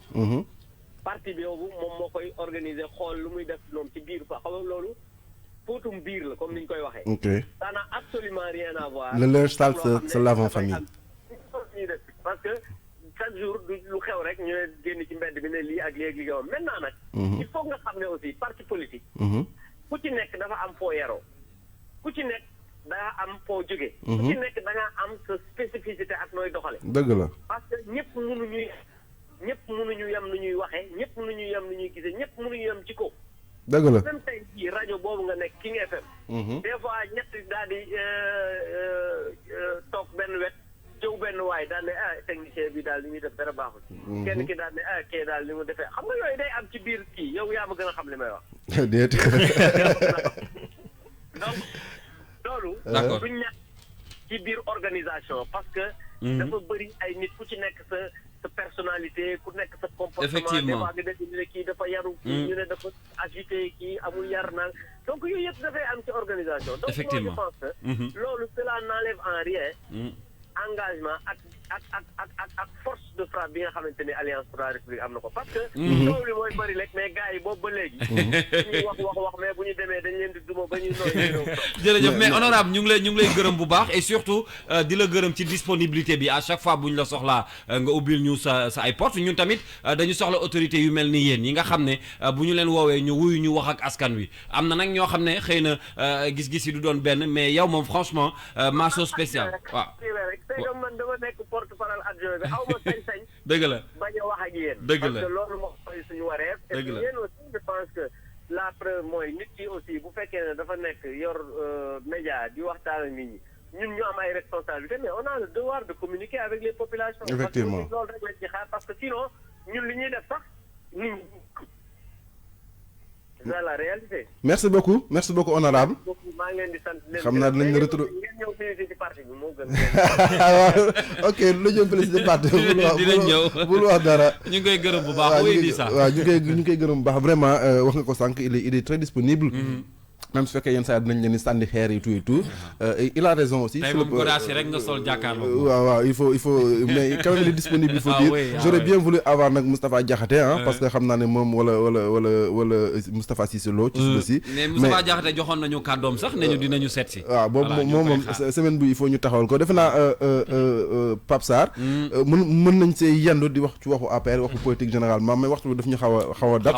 parti bi boobu moom moo koy organiser xool lu muy def ñoom ci biir fa xam nga loolu. fóotum biir la comme ni ñu koy waxee. ok ça n'a absolument rien à voir. le linge sale se lave en famille. parce que chaque jour du lu xew rek ñu ne génn ci mbedd bi ne lii ak lii ak lii maintenant nag. il faut nga xam ne aussi parti politique. ku ci nekk dafa am foo yaroo. ku ci nekk da nga am foo jóge. ku ci nekk da nga am sa spécificité ak nooy doxale. dëgg la. parce que ñëpp mënuñu yem nu ñuy waxee ñëpp mënuñu yem nu ñuy gisee ñëpp mënuñu yem ci ko. dëgg la même tey jii rajo boobu nga nekk King FM. des fois ñett daal di toog benn wet jëw benn waay daal ne technicien bi daal li muy def dara baaxul. kenn ki daal ne kii daal li mu defee xam nga yooyu day am ci biir kii yow yaa ma gën a xam li may wax. déet. donc loolu. d'accord du ñàkk ci biir organisation parce que. dafa bëri ay nit ku ci nekk sa personnalité ku nekk sa comportement. effectivement des fois nga dégg ñu ne kii dafa yaru. kii ñu ne dafa agité kii amul yar naan donc yooyu yëpp dafay am ci organisation. effectivement donc moi je pense que. loolu cela n'enlève en rien. engagement ak force de frappe bi nga xamante ni Alliance pour la République am na ko parce que. loolu li mooy bëri rek mais gars yi boobu ba léegi. ñuy wax mais bu ñu demee dañ leen di duma ba ñuy nooy. jërëjëf mais honorable ñu ngi lay gërëm bu baax et surtout di la gërëm ci disponibilité bi à chaque fois bu ñu la soxlaa nga ubbil ñu sa ay porte ñun tamit dañu soxla autorité yu mel ni yéen yi nga xam ne bu ñu leen woowee ñu wuyu ñu wax ak askan wi am na nag ñoo xam ne xëy na gis-gis yi du doon benn mais yow moom franchement mention spéciale waaw. tey nga man dama nekk porte-parole adjoint bi aw ma sañ-sañ. dëgg la bañ a wax ak yéen. dëgg la parce que loolu moo koy suñu wareef. dëgg la et puis yéen aussi je pense que la preuve mooy nit ki aussi bu fekkee ne dafa nekk yor média di waxtaan ak nit ñi ñun ñu am ay responsabilités mais on a le devoir de communiquer avec les populations. effectivement parce que loolu rek lañ ci xaar parce que sinon ñun li ñuy def sax nit ñi. c'est la réalité. merci beaucoup honorable. maa ngi leen di sant. xam naa dinañ la retrouver ngeen ñëw félicité ci parti bi moo gën. waaw ok lu jëm félicité parti bi. dinañ ñëw bul wax dara. ñu ngi koy gërëm bu baax. waaw ñu ngi koy gërëm bu baax vraiment wax nga ko sànq il est très disponible. même su fekkee yenn saa dinañ leen di sànni xeer yi tout il a raison aussi. tey moom godaas rek nga sol jàkkaarloo. waaw il faut mais quand même il est disponible il faut dire. j'aurais bien voulu avoir nag Moustapha Diakhaté parce que xam naa ne moom wala Moustapha Cissé Lo ci suba si. mais Moustapha Diakhaté joxoon nañu kàddoom sax ne ñu dinañu seet si. waaw boobu moom semaine bi il faut ñu taxawal ko defe naa Pape Sarr. mën nañ see yendu di wax ci waxu APR waxu politique généralement mais waxtu bi daf ñu xaw a dab.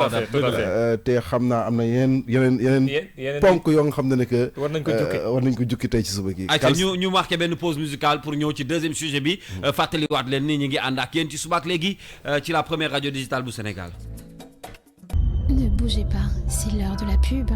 te xam naa am na yeneen ponk yoo nga xam ne que war nañ ko jukki tey ci suba gi. ayca ñu marqué benn pause musicale pour ñëw ci deuxième sujet bi fàttaliwaat leen ni ñu ngi ànd ak yéen ci suba ak léegi ci la première radio digitale bu Sénégal. Ne bougez pas, c'est l'heure de la pub.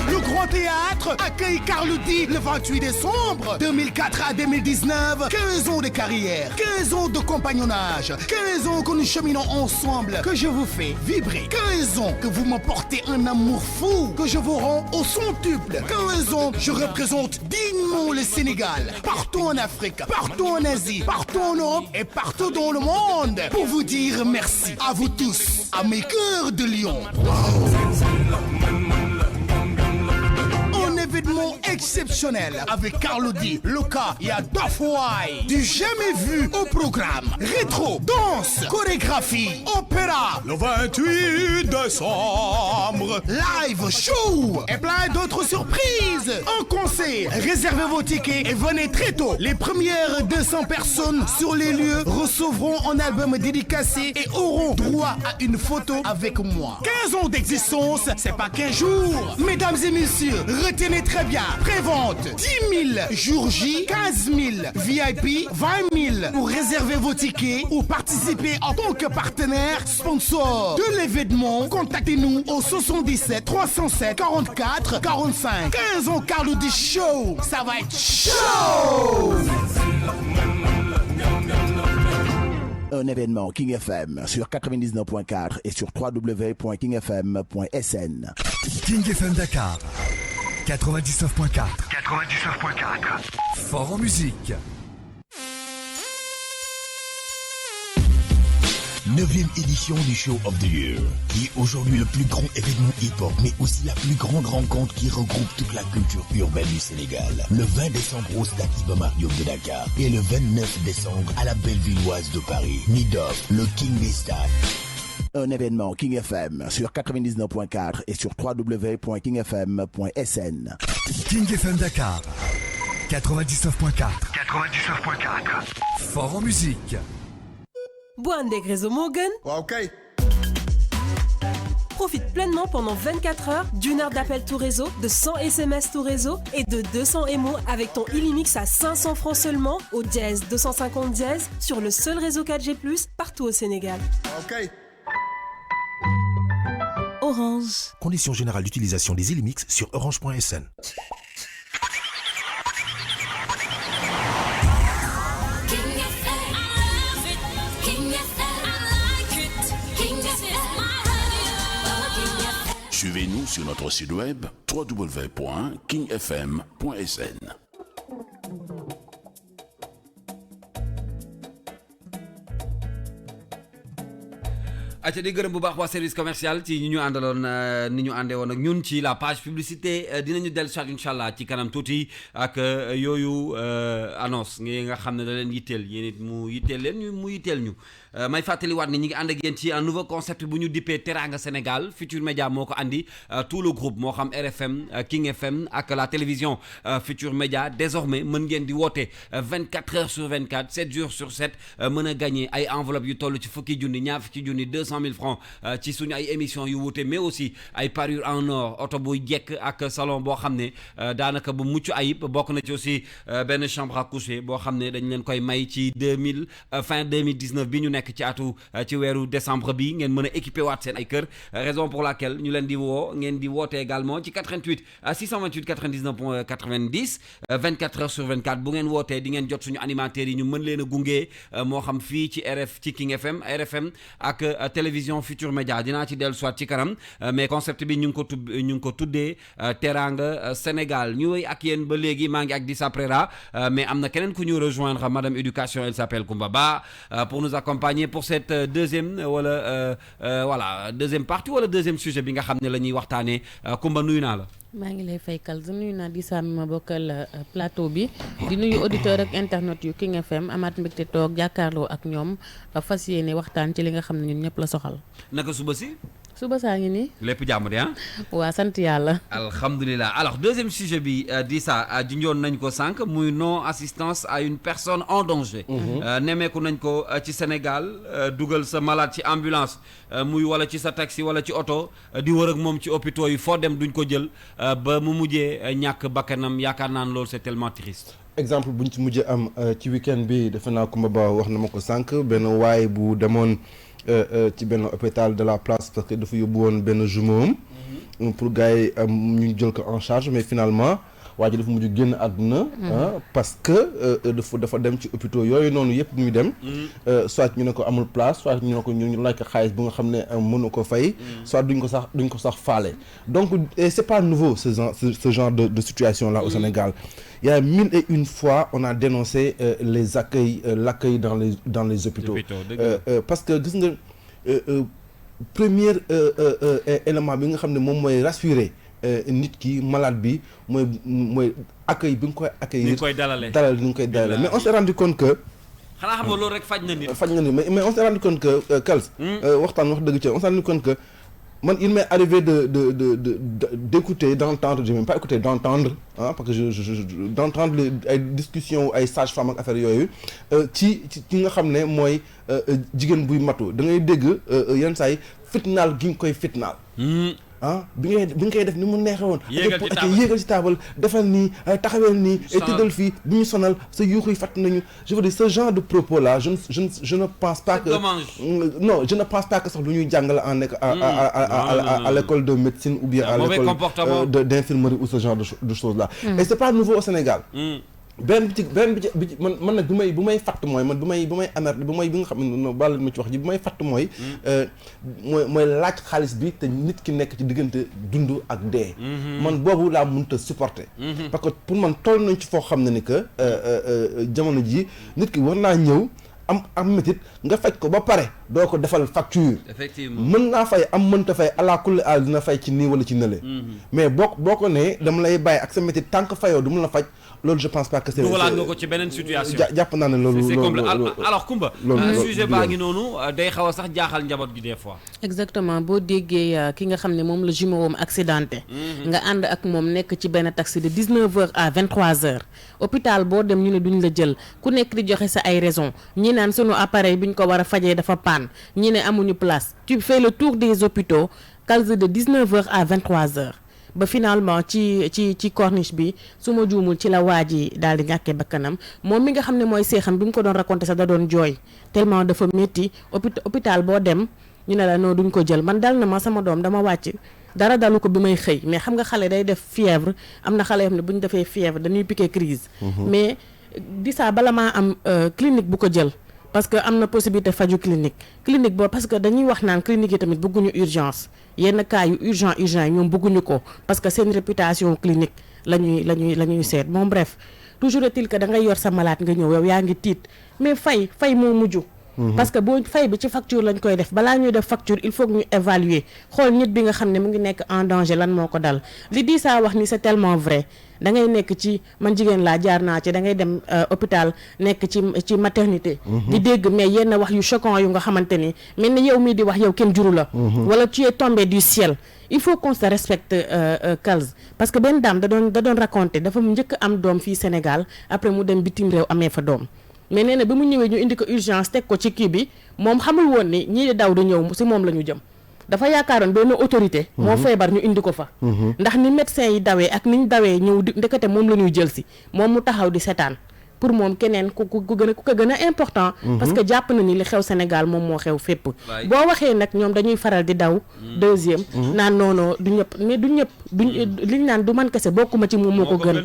Le Grand Théâtre accueille Carlou D le 28 décembre 2004 à 2019. 15 ans de carrière, 15 ans de compagnonnage, 15 ans que nous cheminons ensemble, que je vous fais vibrer. 15 ans que vous me portez un amour fou, que je vous rends au centuple. 15 ans je représente dignement le Sénégal, partout en Afrique, partout en Asie, partout en Europe et partout dans le monde, pour vous dire merci à vous tous, à mes cœurs de lion. Un événement exceptionnel avec Carlo D, Loka et Doff White. Du jamais vu au programme. Rétro, danse, chorégraphie, opéra. Le 28 décembre. Live, show et plein d'autres surprises. En concert, réservez vos tickets et venez très tôt. Les premières 200 personnes sur les lieux recevront un album dédicacé et auront droit à une photo avec moi. 15 ans d'existence, c'est pas 15 jours. Mesdames et messieurs, retenez très bien. Prévente 10 000 jour J, 15 000 VIP, 20 000 pour réserver vos tickets ou participer en tant que partenaire sponsor de l'événement. Contactez-nous au 77 307 44 45. 15 ans Carlo D Show, ça va être chaud. Un événement King FM sur 99.4 et sur www.kingfm.sn. King FM Dakar 99.4. Fort en musique. 9e édition du Show of the Year, qui est aujourd'hui le plus grand événement hip-hop, mais aussi la plus grande rencontre qui regroupe toute la culture urbaine du Sénégal. Le 20 décembre au stade Iba Mar Diop de Dakar et le 29 décembre à la Bellevilloise de Paris. Nidov, le King des stades. Un événement King FM sur 99.4 et sur www.kingfm.sn. King FM Dakar 99.4. Fort en musique. Boande Réseau Morgan. Ok. Profite pleinement pendant 24 heures d'une heure d'appel tout réseau, de 100 SMS tout réseau et de 200 émo avec ton Illimix à 500 francs seulement au dièse 250 dièse sur le seul réseau 4G+, partout au Sénégal. Ok. Orange. Conditions générales d'utilisation des Illimix sur orange.sn. Suivez-nous sur notre site web www.kingfm.sn. acca di gërëm bu baax waa service commercial ci ñi ñu àndaloon ni ñu àndee woon ak ñun ci la page publicité dinañu dellu soit incha allah ci kanam tuuti ak yooyu annonce ngi nga xam ne da leen yitteel yéen it mu yitteel leen mu yitteel ñu may fàttaliwaat ni ñi ngi ànd ak yéen ci un nouveau concept bu ñu dippee Teranga Sénégal Futur Média moo ko andi tout le groupe moo xam RFM King FM ak la télévision Futur Média désormais mën ngeen di woote 24 heures sur 24 7 jours sur 7 mën a gagner ay enveloppe yu toll ci fukki junni ñaar fukki junni 200 000 francs ci suñu ay émissions yu wuute mais aussi ay parures en or oto buy jekk ak salon boo xam ne daanaka bu mucc ayib bokk na ci aussi benn chambre à coucher boo xam ne dañ leen koy may ci fin 2019 bi ñu nekk ci atu ci weeru décembre bi ngeen mën a équipé waat seen ay kër raison pour laquelle ñu leen di woo ngeen di woote également ci 88 628 99 90 24 heures sur 24 bu ngeen wootee di ngeen jot suñu animateurs yi ñu mën leen a gunge moo xam fii ci ci King FM RFM ak télévision Futur Média dinaa ci dellu soit ci kanam mais concept bi ñu ngi ko tuddee Teranga Sénégal ñu wéy ak yéen ba léegi maa ngi ak Dissa Préra mais am na keneen ku ñu rejoindre madame éducation elle s'appelle Koumba Ba pour nous accompagner pour cette deuxième deuxième partie wala deuxième sujet bi nga xam ne la ñuy waxtaanee Koumba nuyu naa la. maa ngi lay fay Kalz nuyu naa Dissa mi ma bokkal plateau bi di nuyu auditeur ak internet yu King FM amaat mbégte toog jàkkaarloo ak ñoom fas yéene waxtaan ci li nga xam ne ñun ñëpp la soxal. naka suba si. suba saa ngi nii. lépp jàmm de ah. waa sant yàlla. alhamdulilah alors deuxième sujet bi Dissa junjoon nañ ko sànq muy non assistance à une personne en danger. nemeeku nañ ko ci Sénégal dugal sa malade ci ambulance muy wala ci sa taxi wala ci oto di wër ak moom ci hôpitaux yi foo dem duñ ko jël ba mu mujjee ñàkk bakkanam yaakaar naan loolu c'est tellement triste. exemple bu ñu ci mujjee am ci week-end bi defe naa Koumba Ba wax na ma ko sànq benn waay bu demoon. ci benn hôpital de la place parce que dafa yóbbu woon benn jumeau pour gars yi ñu jël ko en charge mais finalement waa ji dafa mujj génn àdduna parce que dafa dem ci hôpitaux yooyu noonu yëpp ñuy dem soit ñu ne ko amul place soit ñu ne ko ñu laaj ko xaalis bu nga xam ne mënu ko fay soit duñ ko sax faale donc c'est pas nouveau ce genre de situation là au Sénégal. Il y a 1001 fois on a dénoncé l'accueil dans les hôpitaux parce que gis nga premier élément bi nga xam ne moom mooy rassurer nit ki malade bi mooy accueil bi nga koy accueillir. ni nga koy dalalee dalal ni nga koy dalalee mais on s'est rendu compte que. xanaa xam nga loolu rek faj na nit. mais on s'est rendu compte que Kals. waxtaan wax dëgg ci on s'est rendu compte que man il m'est arrivé d'écouter, d'entendre, je même pas écouter, d'entendre, hein, parce que d'entendre ay discussions ay sages-femmes ak affaire yooyu ci nga xam ne mooy jigéen buy matu da ngay dégg yenn saa yi fitnaal gi nga koy fitnaal. bi nga koy def ni mu neexee woon. yéegal ci taabal defal nii taxaweel nii. et tëddal fii bi ñu sonal sa yuuxu yi fàtt nañu. je veux dire ce genre de propos là je ne pense pas que. non je ne pense pas que sax lu ñuy jàngale à l'école de médecine ou bien à l'école d'infirmerie ou ce genre de choses là. et c'est pas nouveau au Sénégal. benn bi ci man nag bu may fatt mooy man bu may amer bi nga xam ne bàll ma ci wax ji bu may fatt mooy mooy laaj xaalis bi te nit ki nekk ci diggante dund ak dee. man boobu laa mënut a supporter. parce que pour man toll nañ ci foo xam ne ni que jamono ji nit ki war naa ñëw am métit nga faj ko ba pare doo ko defal facture. effectivement mën naa fay mënta fay ala kulli aal dina fay ci nii wala ci nële. mais boo ko nee dama lay bàyyi ak sa métit tant que fayoo du mun la faj. loolu je pense pas que c'est dugalaat nga ko ci beneen situation. jàpp naa ne loolu alors Kumba sujet baa ngi noonu day xaw a sax jaaxal njaboot gi des fois. exactement boo déggee ki nga xam ne moom la jumeau am accidenté. nga ànd ak moom nekk ci benn taxi de 19h à 23h. hôpital boo dem ñu ne duñ la jël ku nekk di joxe sa ay raisons ñi naan sunu appareil bi ñu ko war a fajee dafa panne ñi ne amuñu place tu fais le tour des hôpitaux quasi de 19h à 23h. ba finalement ci corniche bi su ma juumul ci la waa ji daal di ñàkkee bakkanam moom mi nga xam ne mooy seexam bi mu ko doon raconté sax da doon jooy tellement dafa métti hôpital boo dem ñu ne la non duñ ko jël man dal na ma sama doom dama wàcc dara dalu ko bi may xëy mais xam nga xale day def fièvre am na xale yoo xam ne bu ñu defee fièvre dañuy piqué crise mais di saa bala maa am clinique bu ko jël parce que am na possibilité faju clinique boobu parce que dañuy wax naan clinique yi tamit bëgguñu urgence yenn cas yu urgent yi ñoom bëgguñu ko parce que seen réputation clinique la ñuy seet bon bref toujours est-il que da ngay yor sa malade nga ñëw yow yaa ngi tiit mais fay moo mujj. parce que boo fay bi ci facture lañ koy def balaa ñuy def facture il faut que ñu évaluer xool nit bi nga xam ne mu ngi nekk en danger lan moo ko dal li di saa wax ni c'est tellement vrai da ngay nekk ci man jigéen laa jaar naa ci da ngay dem hôpital nekk ci maternité. di dégg mais yenn wax yu choquant yu nga xamante ni mel ni yow mii di wax yow kenn juru la. wala tu es tombé du ciel. il faut qu'on se respecte Kals parce que benn dame da doon raconter dafa mu njëkk am doom fii Sénégal après mu dem bitim réew amee fa doom. mais nee na bi mu ñëwee ñu indi ko urgence teg ko ci kii bi moom xamul woon ni ñii di daw di ñëw si moom la ñu jëm dafa yaakaaroon benn autorité moo feebar ñu indi ko fa ndax ni médecin yi dawee ak ni ñu dawee ñëw di ndekete moom la ñuy jël si moom mu taxaw di seetaan pour moom keneen ku ko gën a important parce que jàpp na ni li xew Sénégal moom moo xew fépp boo waxee nag ñoom dañuy faral di daw deuxième naan non du ñëpp mais du ñëpp liñ naan du man kese bokkuma ci moom moo ko gën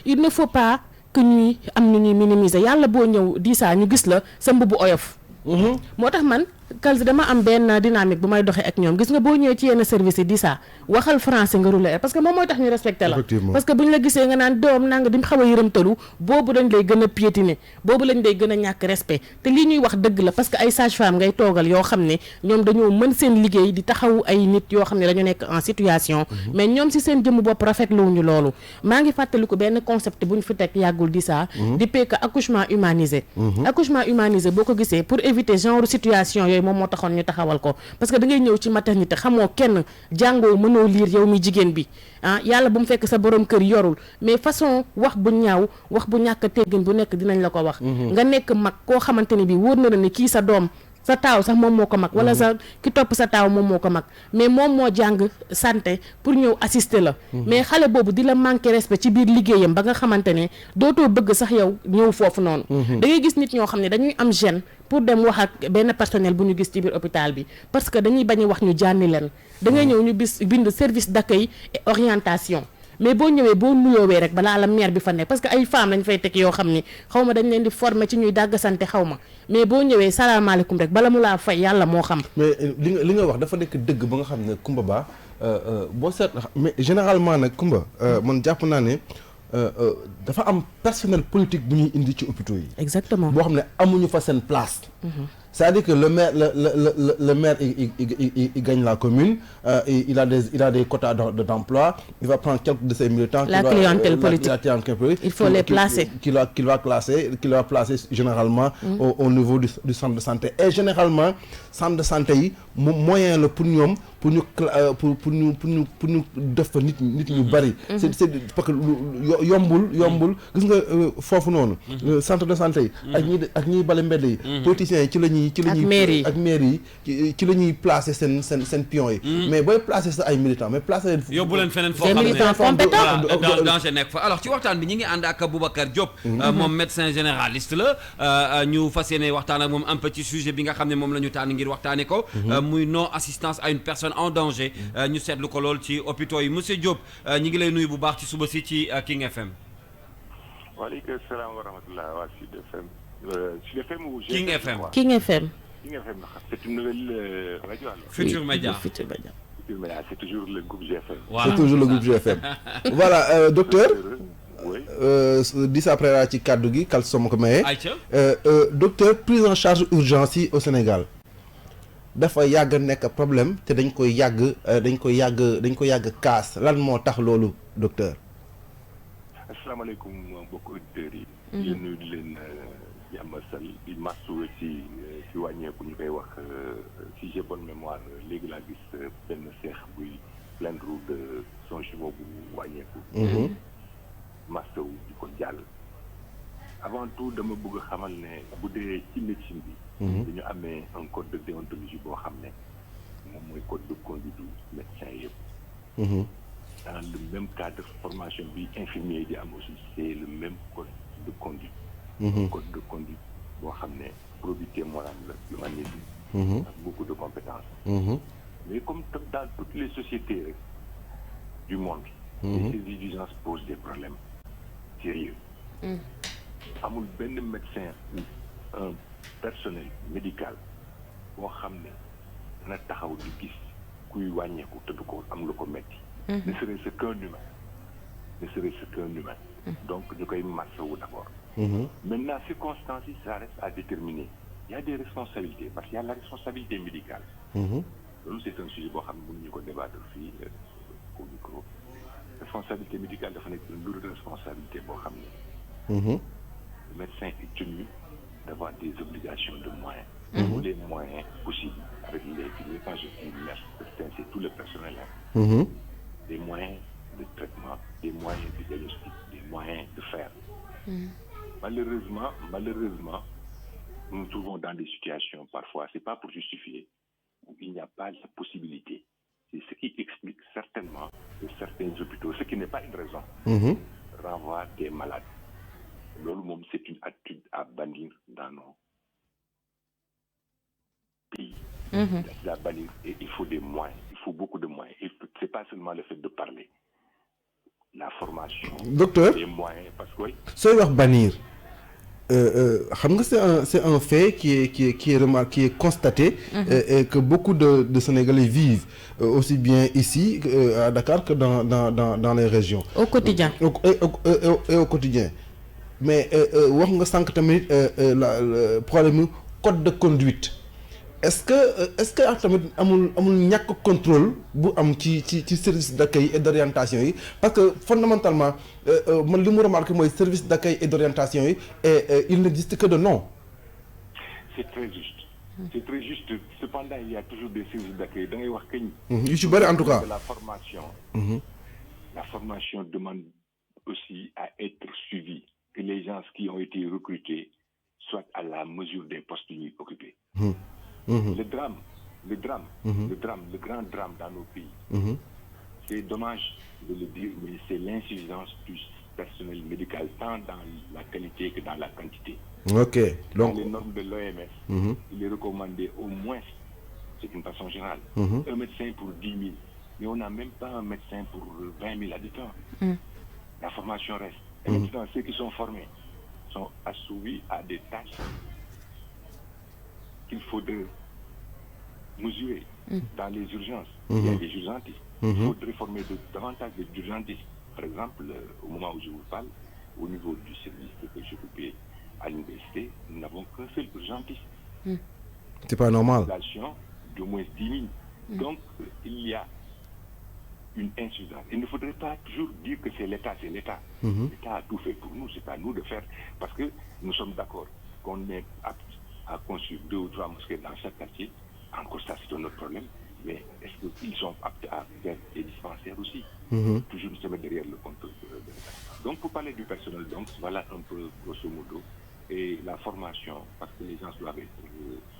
il ne faut pas que ñuy am nu ñuy minimiser yàlla boo ñëw di saa ñu gis la sa mbubu oyof moo tax man Kals dama am benn dynamique bu may doxee ak ñoom gis nga boo ñëwee ci yenn service yi di saa waxal français nga rouler parce que moom mooy tax ñu respecté la parce que bu ñu la gisee nga naan doom nanga di xaw a yërëmtalu boobu dañ lay gën a piétiner boobu lañ lay gën a ñàkk respect te lii ñuy wax dëgg la parce que ay sage-femme ngay toogal yoo xam ne ñoom dañoo mën seen liggéey di taxawu ay nit yoo xam ne dañu nekk en situation mais ñoom si seen jëmm bopp rafetluwuñu loolu maa ngi fàttaliku benn concept bu ñu fi teg yàggul di saa di peek accouchement humanisé accouchement humanisé boo ko gisee pour éviter genre situation yooyu moom moo taxoon ñu taxawal ko parce que da ngay ñëw ci maternité xamoo kenn jàngoo mënoo liir yow mi jigéen bi yàlla bu mu fekk sa borom kër yorul mais façon wax bu ñaaw wax bu ñàkk teggin bu nekk dinañ la ko wax nga nekk mag koo xamante ni bi wóor na la ne kii sa doom sa taaw sax moom moo ko mag wala sa ki topp sa taaw moom moo ko mag mais moom moo jàng santé pour ñëw assister la mais xale boobu di la manquer respect ci biir liggéeyam ba nga xamante ne dootoo bëgg sax yow ñëw foofu noonu da ngay gis nit ñoo xam ne dañuy am gêne pour dem wax ak benn personnel bu ñu gis ci biir hôpital bi parce que dañuy bañ a wax ñu jànni leen da ngay ñëw ñu bind service d'accueil et orientation mais boo ñëwee boo nuyoowee rek balaa la mère bi fa nekk parce que ay femmes lañ fay teg yoo xam ni xaw ma dañ leen di former ci ñuy dàggasante xaw ma mais boo ñëwee salaamaaleykum rek bala mu laa fay yàlla moo xam. mais li nga wax dafa nekk dëgg ba nga xam ne Kumba Ba boo seet mais généralement nag Kumba man jàpp naa ne dafa am personnel politique bu ñuy indi ci hôpitaux yi. exactement boo xam ne amuñu fa seen place. C'est-à-dire que le maire il gagne la commune, il a des quotas d'emploi, il va prendre quelques de ses militants. La clientèle politique. Il faut les placer. Qu'il va placer généralement au niveau du centre de santé. Et généralement, centre de santé, moyen le pour nous def nit ñu bari. C'est parce que yombul gis nga fofu nonu centre de santé ak ñi balé mbéd yi politiciens ci lañuy ak maire yi ci lañuy placer sen pion yi mais boy placer sa ay militants mais placer yóbbu leen feneen foo xam ne danger nekk fa alors ci waxtaan bi ñi ngi ànd ak Boubacar Diop moom médecin généraliste la ñu fas yéene waxtaan ak moom un petit sujet bi nga xam ne moom la ñu tànn ngir waxtaane ko muy non assistance à une personne en danger ñu seetlu ko lool ci hôpitaux yi monsieur Diop ñi ngi lay nuyu bu baax ci suba si ci King FM. waaleykum salaam wa rahmatulah waa Sud FM. Sud FM ou King FM. King FM, c'est une nouvelle radio alors. Futur Média. Futur Média, c'est toujours le groupe GFM. Voilà. C'est toujours le groupe GFM. Voilà, docteur. Oui. 10 après la ci kaddu gi kal som ko maye. Docteur, prise en charge urgence yi au Sénégal. Dafa yàgg nekk problème te dañ koy yàgg kaas lan moo tax loolu docteur. asalaamaaleykum mbokk auditeurs yi. di nuyu di leen jàmmasal di masu ci wàññeeku ñu koy wax si j'ai bonne mémoire léegi laa gis benn seex buy plaindre de son jumeau bu wàññeeku. masu di ko jàll. avant tout dama bëgg a xamal ne bu dee ci médecine bi. dañu amee un code de déontologie boo xam ne moom mooy code de conduite du médecin yëpp. Dans le même cadre de formation bi infirmier di am aussi c'est le même code de conduite. Code de conduite boo xam ne probité morale la l'humanisme ak beaucoup de compétences. Mais comme dans toutes les sociétés du monde, les exigences posent des problèmes sérieux. Amul benn médecin ou un personnel médical boo xam ne dana taxaw di gis kuy wàññeeku te du ko am lu ko metti. Ne serait-ce qu'un humain. Donc ñu koy massawu d'abord. Maintenant circonstances yi ça reste à déterminer. Il y a des responsabilités parce qu'il y a la responsabilité médicale. Loolu c'est un sujet boo xam ne mënuñu ko débattre fii au micro. Responsabilité médicale dafa nekk une lourde responsabilité boo xam ne. Le médecin est tenu d'avoir des obligations de moyens. Tous les moyens possibles avec quand je dis médecin, c'est tout le personnel. Des moyens de traitement, des moyens de diagnostic, des moyens de faire. Malheureusement, nous nous trouvons dans des situations parfois, c'est pas pour justifier, où il n'y a pas la possibilité. C'est ce qui explique certainement que certains hôpitaux, ce qui n'est pas une raison, renvoient des malades. C'est une attitude à bannir dans nos pays. À bannir, et il faut des moyens, il faut beaucoup de moyens. C'est pas seulement le fait de parler. La formation, docteur, les moyens, parce que oui. Sooy wax bannir, c'est un fait qui est constaté et que beaucoup de Sénégalais vivent aussi bien ici à Dakar que dans les régions. Au quotidien. Et au quotidien. Mais wax nga sànq tamit le problème code de conduite. Est-ce que tamit amul ñàkk contrôle bu am ci service d'accueil et d'orientation yi parce que fondamentalement man li mu remarqué mooy service d'accueil et d'orientation yi et il n'existe que de nom. C'est très juste. C'est très juste. Cependant, il y a toujours des services d'accueil. Da ngay wax kañ. yu ci bëri en tout cas. La formation. La formation demande aussi à être suivie. Que les gens qui ont été recrutés soient à la mesure des postes qu'ils occupent. Le grand drame dans nos pays, c'est dommage de le dire, mais c'est l'insuffisance du personnel médical, tant dans la qualité que dans la quantité. Ok. Donc, dans les normes de l'OMS, il est recommandé au moins, c'est une façon générale, un médecin pour 10 000. Mais on n'a même pas un médecin pour 20 000 habitants. La formation reste. Et maintenant, ceux qui sont formés sont assouvis à des tâches qu'il faudrait mesurer dans les urgences. Il y a des urgentistes. Il faudrait former davantage d'urgentistes. Par exemple, au moment où je vous parle, au niveau du service que j'occupais à l'université, nous n'avons qu'un seul urgentiste. C'est pas normal. D'au moins 10 000. Donc, il y a une insuffisance. Il ne faudrait pas toujours dire que c'est l'État, c'est l'État. L'État a tout fait pour nous, c'est à nous de faire. Parce que nous sommes d'accord qu'on est à construire 2 ou 3 mosquées dans chaque quartier. Encore ça, c'est un autre problème. Mais est-ce qu'ils sont aptes à faire des dispensaires aussi? Toujours nous sommes derrière le contrôle de l'État. Donc, pour parler du personnel, donc, voilà un peu grosso modo. Et la formation, parce que les gens doivent être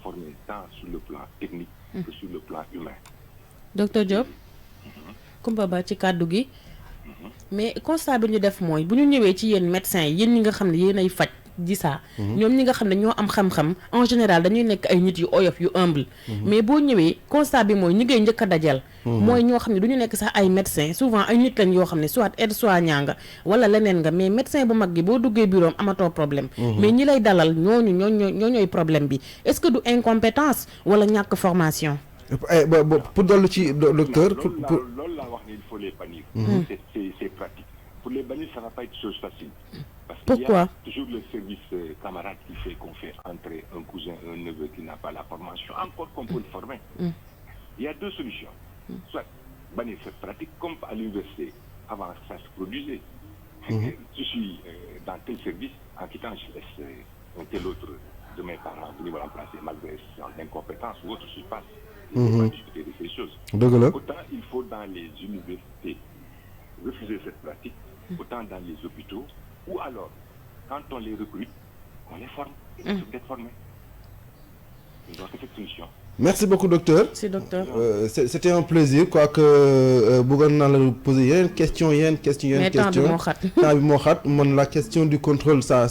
formés tant sur le plan technique que sur le plan humain. Docteur Diop, Kumba Ba ci kàddu gi mais constat bi ñu def mooy bu ñu ñëwee ci yéen médecins yi yéen ñi nga xam ne yéen ay faj Dissa ñoom ñi nga xam ne ñoo am xam-xam en général dañuy nekk ay nit yu oyof yu humble mais boo ñëwee constat bi mooy ñi ngay njëkk a dajal mooy ñoo xam ne du ñu nekk sax ay médecins souvent ay nit lañ yoo xam ne soit aide-soignant nga wala leneen nga mais médecin bu mag gi boo duggee bureau am amatoo problème mais ñi lay dalal ñooñooy problème bi est-ce que du incompétence wala ñàkk formation? Pour dolli ci docteur loolu laa wax ne il faut les bannir. C'est pratique. Pour les bannir, ça ne va pas être chose facile. Parce qu'il y a toujours le service camarade qui fait qu'on fait entrer un cousin, un neveu qui n'a pas la formation, encore qu'on peut le former. Il y a 2 solutions. Soit bannir cette pratique, comme à l'université, avant ça se produisait. Je suis dans tel service, en quittant, je laisse un tel autre de mes parents venir me remplacer, malgré son incompétence ou autre, je passe. Discuter de ces choses. Autant il faut dans les universités refuser cette pratique, autant dans les hôpitaux, ou alors, quand on les recrute, on les forme, ils doivent être formés. Ils doivent être solution. Merci beaucoup docteur. C'est docteur. C'était un plaisir quoique bëggoon naa la poser yeneen question. Temps bi moo xat man la question du contrôle ça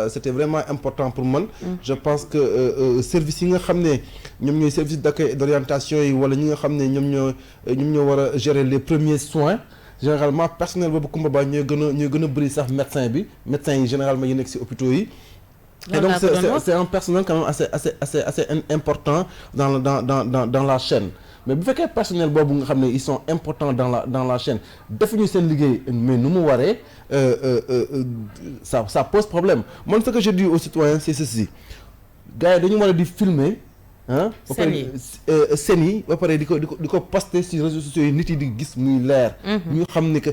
c'était vraiment important pour man. Je pense que service yi nga xam ne ñoom ñooy service d'accueil et d'orientation yi wala ñi nga xam ne ñoom ñoo war a gérer les premiers soins généralement personnel boobu Kumba Ba ñooy gën a bëri sax médecin yi généralement yi nekk ci hôpitaux yi. Et donc c'est un personnel quand même assez important dans la chaîne. Mais bu fekkee personnel boobu nga xam ne ils sont importants dans la chaîne defuñu seen liggéey mais nu mu waree ça pose problème. Moi ce que je dis aux citoyens c'est ceci gars yi dañu war a di filmer scènes yi ba pare di ko poster sur réseaux sociaux yi nit yi di gis muy leer. ñu xam ne que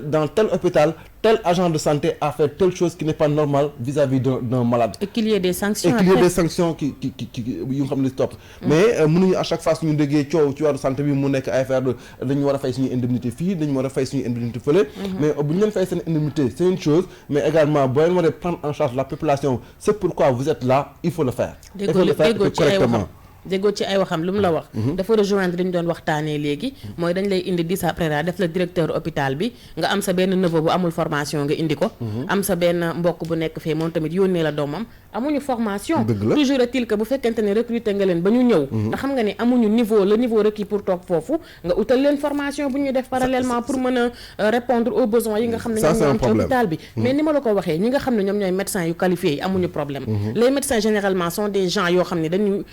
dans tel hôpital tel agent de santé a fait telle chose qui n'est pas normale vis-à-vis d'un malade. Et qu'il y ait des sanctions. qui yu nga xam ne stop. Mais mënuñu à chaque fois suñu déggee coow ci wàllu santé bi mu nekk ay affaire de dañu war a fay suñu indemnité fii dañu war a fay suñu indemnité fële. Mais bu ñu leen fay seen indemnité c'est une chose mais également boo leen war a prendre en charge la population c'est pourquoi vous êtes là il faut le faire. Il faut le faire correctement. déggoo ci ay waxam lu mu la wax dafa rejoindre dañu doon waxtaanee léegi mooy dañ lay indi Dissa Préra def la directeur hôpital bi nga am sa benn neveu bu amul formation nga indi ko am sa benn mbokk bu nekk fee moom tamit yónnee la doomam amuñu formation toujours est-il que bu fekkente ne recruter nga leen ba ñu ñëw te xam nga ne amuñu le niveau requis pour toog foofu nga utal leen formation bu ñuy def parallèlement pour mën a répondre aux besoins yi nga xam ne ñoom ñoo am ci hôpital bi mais ni ma la ko waxee ñi nga xam ne ñoom ñooy médecins yu qualifiés yi amuñu problème les médecins généralement sont des gens yoo xam ne dañuy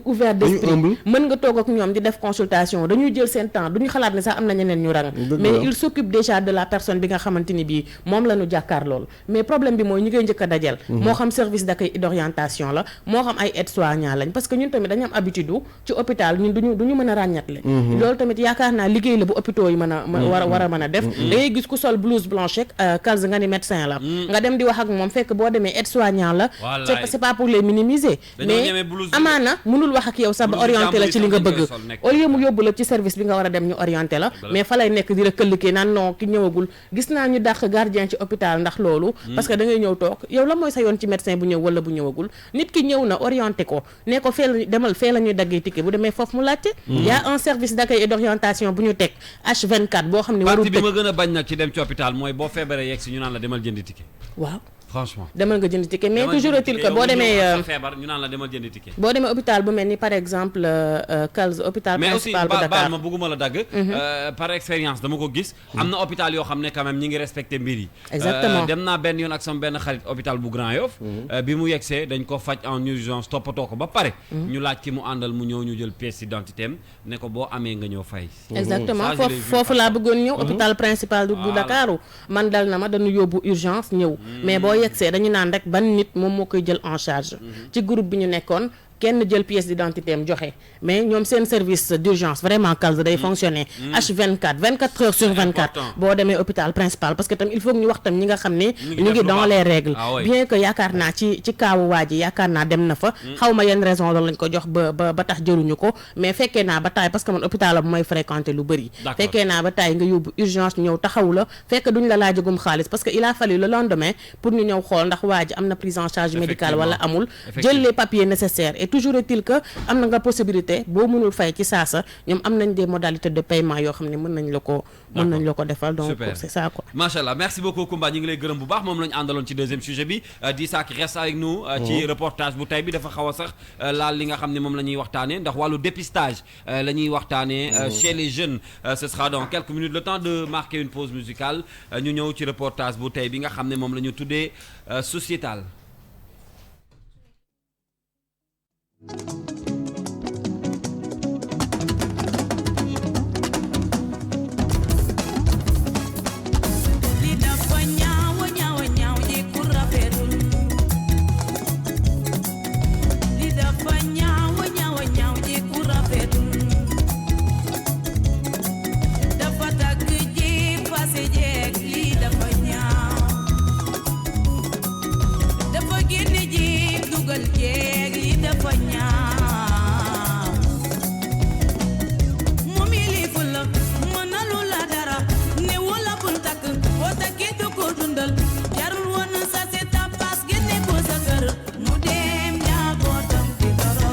ouvert d'esprit mën nga toog ak ñoom di def consultation dañuy jël seen temps duñu xalaat ne sax am na ñeneen ñu rang mais il s'occupe déjà de la personne bi nga xamante ni bii moom la ñu jàkkaar lool mais problème bi mooy ñi ngay njëkk a dajal moo xam service d'accueil et d'orientation la moo xam ay aides-soignants lañ parce que ñun tamit dañu am habitude ci hôpital ñun duñu mën a ràññatle loolu tamit yaakaar naa liggéey la bu hôpitaux yi war a mën a def da ngay gis ku sol blouse blanche ak calze nga ni médecin la nga dem di wax ak moom fekk boo demee aide-soignant la c'est pas pour les minimiser mais amaana mënul wax ak yow sax ba orienté la ci li nga bëgg au lieu mu yóbbu la ci service bi nga war a dem ñu orienté la mais fa lay nekk di la këllikee naan non ki ñëwagul gis naa ñu dàq gardien ci hôpital ndax loolu parce que da ngay ñëw toog yow la mooy sa yoon ci médecin bu ñëw wala bu ñëwagul nit ki ñëw na orienté ko ne ko demal fee la ñuy daggee ticket bu demee foofu mu laajte y a un service d'accueil et d'orientation bu ñu teg H24 boo xam ne warul partie bi ma gën a bañ nag ci dem ci hôpital mooy boo feebaree yegg si ñu naan la demal jëndi ticket waaw franchement demal nga jënd ticket mais toujours est-il que boo demee feebar ñu naan la demal jënd ticket boo demee hôpital bu mel ni par exemple Calze hôpital principal bu Dakar mais aussi ma bëgguma la dagg par expérience dama ko gis am na hôpital yoo xam ne quand même ñi ngi respecté mbir yi exactement dem naa benn yoon ak sama benn xarit hôpital bu Grand Yoff bi mu yegsee dañ ko faj en urgence toppatoo ko ba pare ñu laaj ki mu àndal mu ñëw ñu jël pièce d'identité am ne ko boo amee nga ñëw fay exactement foofu laa bëggoon ñëw hôpital principal bu Dakar man dal na ma dañu yóbbu urgence ñëw mais boo yegsee dañu naan rek ban nit moom moo koy jël en charge ci groupe bi ñu nekkoon kenn jël pièce d'identité am joxe mais ñoom seen service d'urgence vraiment calme day fonctionner H24 24 heures sur 24 boo demee hôpital principal parce que tam il faut que ñu wax tam ñi nga xam ne ñu ngi dans les règles bien que yaakaar naa ci kaawu waa ji yaakaar naa dem na fa xaw ma yenn raison loolu lañ ko jox ba tax jëruñu ko mais fekkee naa ba taay parce que man hôpital bu may fréquenter lu bëri fekkee naa ba taay nga yóbbu urgence ñëw taxaw la fekk duñ la laajagum xaalis parce que il a fallu le lendemain pour ñu ñëw xool ndax waa ji am na prise en charge médicale wala amul jël les papiers nécessaires et toujours est-il que am na nga possibilité boo mënul fay ci saasa ñoom am nañ des modalités de paiement yoo xam ne mën nañ la ko defal donc c'est ça quoi. Machallah, merci beaucoup Koumba ñu ngi lay gërëm bu baax moom lañu àndaloon ci deuxième sujet bi Dissa qui reste avec nous ci reportage bu tey bi dafa xaw a sax laal li nga xam ne moom la ñuy waxtaanee ndax wàllu dépistage la ñuy waxtaanee chez les jeunes ce sera dans quelques minutes le temps de marquer une pause musicale ñu ñëw ci reportage bu tey bi nga xam ne moom la ñu tuddee sociétal. Jarul woon sa si tapas génne ko sa kër mu dem njabootam di toro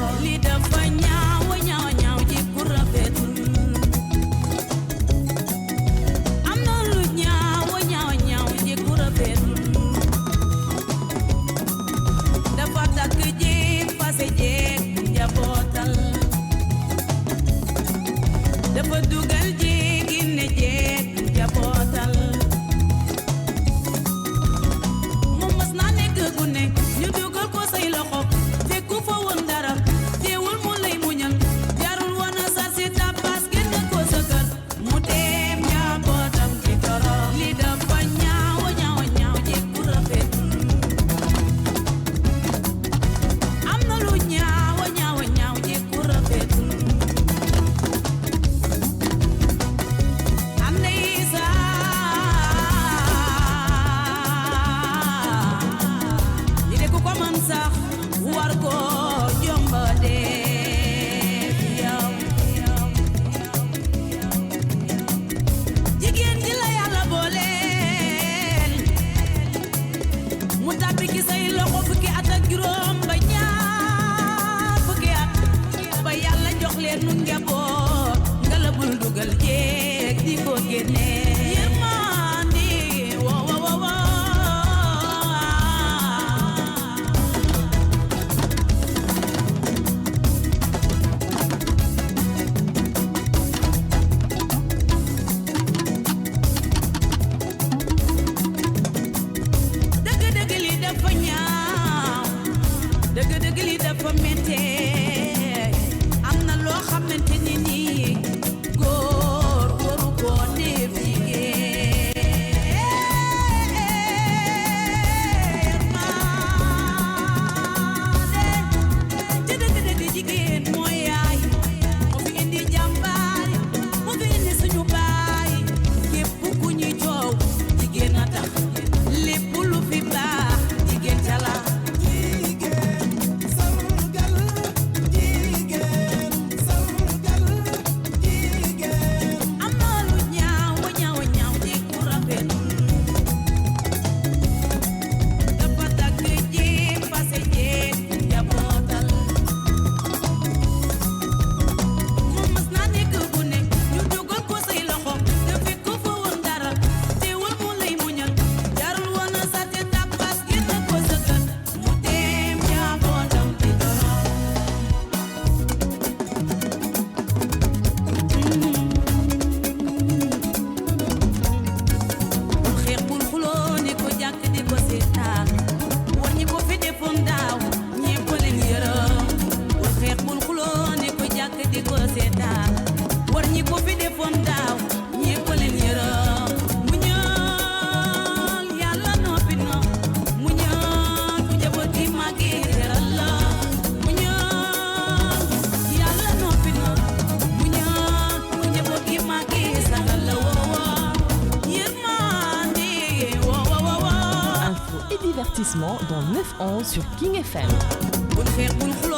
109.11 sur King FM.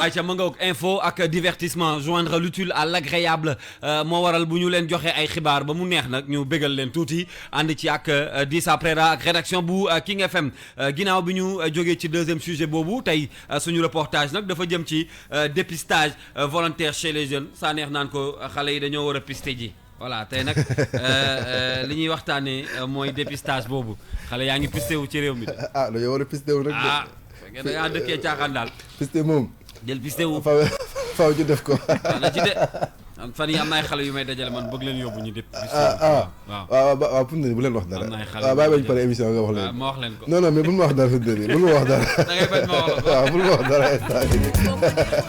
Aïcha ma nga ak info ak divertissement joindre l'utile à l'agréable moo waral bu ñu leen joxe ay xibaar ba mu neex nag ñu bégal leen tuuti ànd ci ak Dissa Prera ak rédaction bu King FM ginnaaw bi ñu jógee ci deuxième sujet boobu tey suñu reportage nag dafa jëm ci dépistage volontaire chez les jeunes saa neex naan ko xale yi dañoo war a piste ji voilà tey nag li ñuy waxtaanee mooy dépistage boobu xale yaa ngi pisté wu ci réew mi. ah dañoo war a pisté wu rek de. ah da ngaa dëkkee caaxaan daal. pisté moom. jël pisté wu. faaw ñu def ko. na ci de fan yi am na ay xale yu may dajale man bëgg leen yóbbu ñu def. waaw pour mu ne bu leen wax dara. am na ay xale waaw bàyyi ba ñu pare émission nga wax leen. ma wax leen ko. non mais bul ma wax dara fi mu ne bul ma wax dara. da ngay bañ ma wax la ko. waaw bul ma wax dara instant yii.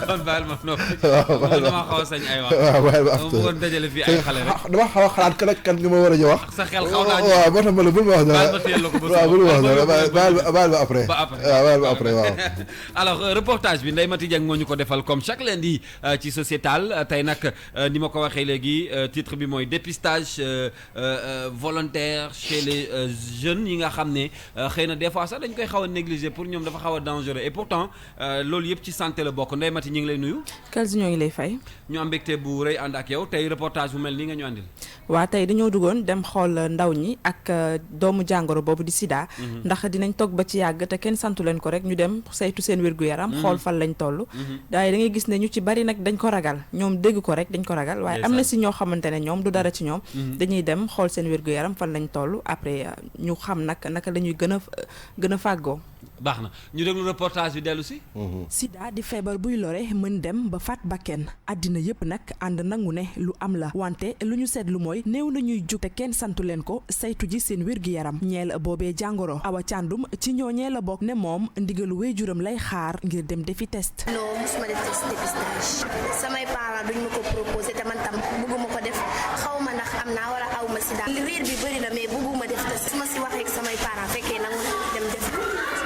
kon baal ma noppi. waaw baal ma dama xaw a sañ ay wax. waaw baal ma dama bëggoon dajale fii ay xale rek. dama xaw a xalaat kan nga ma war a ñu wax. sa xel xaw naa waaw moo tax ma la bul ma wax dara. baal ma teel la ko ba waaw bul ma wax dara baal ma après. waaw baal ma après waaw. alors reportage bi Ndeye Mati Dieng moo ñu ko defal comme chaque lundi ci sociétal tey nag ni ma ko waxee léegi titre bi mooy dépistage volontaire chez les jeunes yi nga xam ne xëy na des fois sax dañ koy xaw a négliger pour ñoom dafa xaw a dangereux et pourtant loolu yëpp ci santé la bokk Ndeye Mati ñu ngi lay nuyu. Kalzi ñoo ngi lay fay. ñu am mbégte bu rëy ànd ak yow tey reportage bu mel nii nga ñu àndil. waa tey dañoo duggoon dem xool ndaw ñi ak doomu jàngoro boobu di sida. ndax dinañ toog ba ci yàgg te kenn santu leen ko rek ñu dem saytu seen wér-gu-yaram. xool fan lañ toll. waaye da ngay gis ne ñu ci bari nag dañ ko ragal ñoom dégg ko rek dañ ko ragal waaye am na si ñoo xamante ne ñoom du dara ci ñoom. dañuy dem xool seen wér-gu-yaram fan lañ toll après ñu xam naka la ñuy gën a fàggoo. baax na ñu déglu reportage bi dellu si. sida di feebar buy lore mën dem ba faat bakken àddina yépp nag ànd nangu ne lu am la wante lu ñu seetlu mooy néew na ñuy jug te kenn santu leen ko saytu ji seen wér-gi-yaram ñeel boobee jàngoro Awa Càndum ci ñooñee la bokk ne moom ndigalu wéejuram lay xaar ngir dem defi test. non musuma def test dépistage samay parents duñ ma ko proposé te man tam bëgguma ko def xaw ma ndax am naa wala aw ma sida riir bi bëri na mais bëgguma def test su ma si waxee ak samay parents fekkee nangu dem def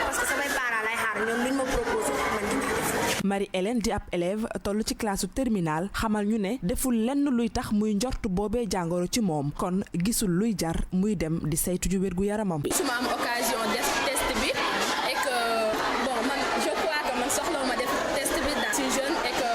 parce que samay parents lay xaar ñoom luñ ma proposé man dinaa def. Marie-Hélène di ab élève toll ci classe terminale xamal ñu ne deful lenn luy tax muy njort boobee jàngoro ci moom kon gisul luy jar muy dem di saytu ju wér gu yaramam. suma am occasion def test bi et que bon man je crois que man soxla ma def test bi daal ci jeune et que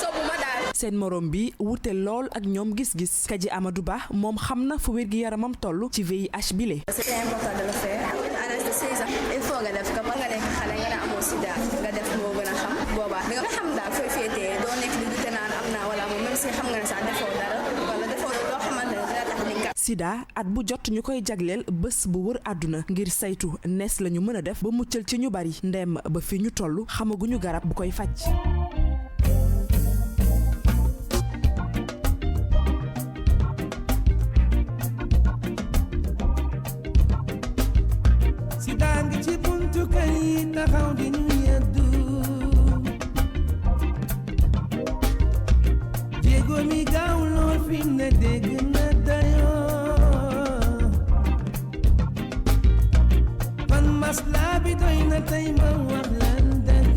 sobuma daal. seen morom bi wute lool ak ñoom gis-gis Kaji Amadou Ba moom xam na fu wér gi yaramam toll ci VIH bile. c'est important de le faire à l'âge de 16 ans il faut nga def ko ba nga nekk xale nga ne amoo sida nga def moo gën a xam boobaa nga xam daal fooy féetee doo nekk di dute naan am naa wala moom même si xam nga ne sax defoo dara wala defoo loo xamante ne dina tax ni sida at bu jot ñu koy jagleel bés bu wër àdduna ngir saytu nees la ñu mën a def ba muccal ci ñu bari ndem ba fi ñu toll xamaguñu garab bu koy faj. sida ngi ci buntu kër yi taxaw di ñu yeddu jéego mi gaaw lool fi ne dégg na dayoo man masla bi doy na tey ma wax lan dëgg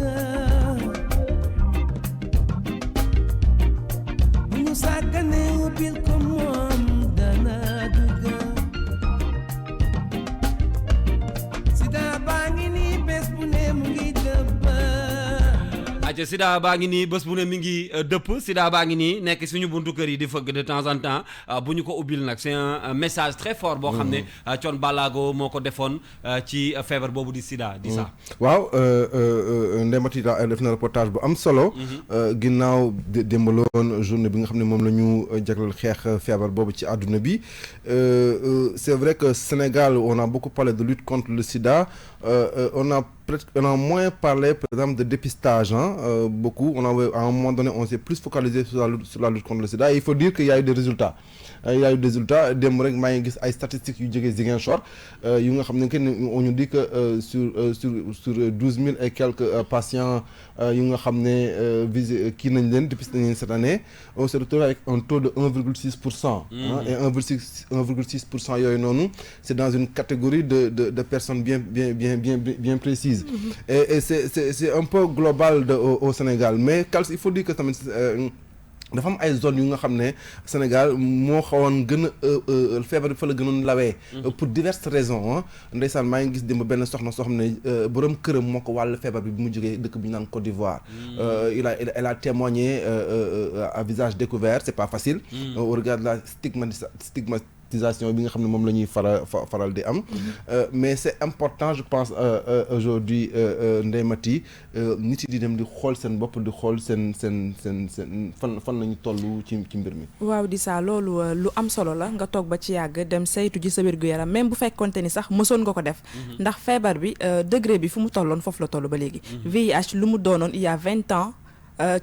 bu ñu sàggane ubbil ko moom dana dugg aca sida baa ngi nii bés bu ne mi ngi dëpp sida baa ngi nii nekk suñu buntu kër yi di fëgg de temps en temps bu ñu ko ubbil nag c'est un message très fort boo xam ne Thione Ballago moo ko defoon ci feebar boobu di sida di ça waaw Ndeye Mati def na reportage bu am solo ginnaaw démbaloon journée bi nga xam ne moom la ñu jagleel xeex feebar boobu ci àdduna bi c'est vrai que Sénégal on a beaucoup parlé de lutte contre le sida on a moins parlé par exemple de dépistage beaucoup à un moment donné on s'est plus focalisé sur la lutte contre le sida et il faut dire qu'il y a eu des résultats démb rek maa ngi gis ay statistiques yu jógee Ziguinchor yu nga xam ne on nous dit que sur 12 000 et quelques patients yu nga xam ne visé kii nañ leen dépisté nañ leen cette année on se retrouve avec un taux de 1,6%. Et 1,6% yooyu noonu c'est dans une catégorie de personnes bien précises. Et c'est un peu global au Sénégal mais il faut dire que tamit dafa am ay zones yu nga xam ne Sénégal moo xawoon gën a feebar bi fa la gënoon lawee. pour diverses raisons ndeysaan maa ngi gis démb benn soxna soo xam ne borom këram moo ko wàll feebar bi mu jógee dëkk bi ñu naan Côte d'Ivoire. elle a témoigné à visage découvert c'est pas facile. au regard de la stigmatisation bi nga xam ne moom la ñuy faral di am. mais c'est important je pense aujourd'hui Ndeye Maty nit yi di dem di xool seen bopp di xool seen fan lañu tollu ci mbir mi. waaw di saa loolu lu am solo la nga toog ba ci yàgg dem saytu ji sa wér-gu-yaram même bu fekkonte ni sax mësoon nga ko def. ndax feebar bi degré bi fu mu tolloon foofu la toll ba léegi. VIH lu mu doonoon il y a 20 ans.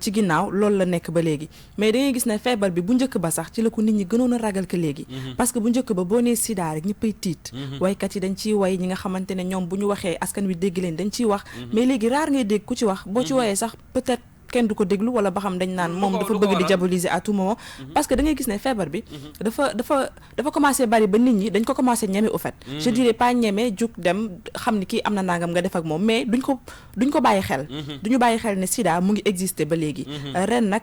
ci ginnaaw loolu la nekk ba léegi mais da ngay gis ne feebar bi bu njëkk ba sax ci la ko nit ñi gënoon a ragal que léegi. parce que bu njëkk ba boo nee sida rek ñëppay tiit. waykat yi dañ ciy way ñi nga xamante ne ñoom bu ñu waxee askan wi dégg leen dañ ciy wax. mais léegi raar ngay dégg ku ci wax boo ci wayee sax peut-être kenn du ko déglu wala ba xam dañ naan moom dafa bëgg di diaboliser à tout moment. parce que da ngay gis ne feebar bi. dafa commencé bari ba nit ñi dañ ko commencé ñeme au fait. je dirais pas ñeme jug dem xam ni kii am na nangam nga def ak moom mais duñ ko bàyyi xel. duñu bàyyi xel ne sida mu ngi exister ba léegi. ren nag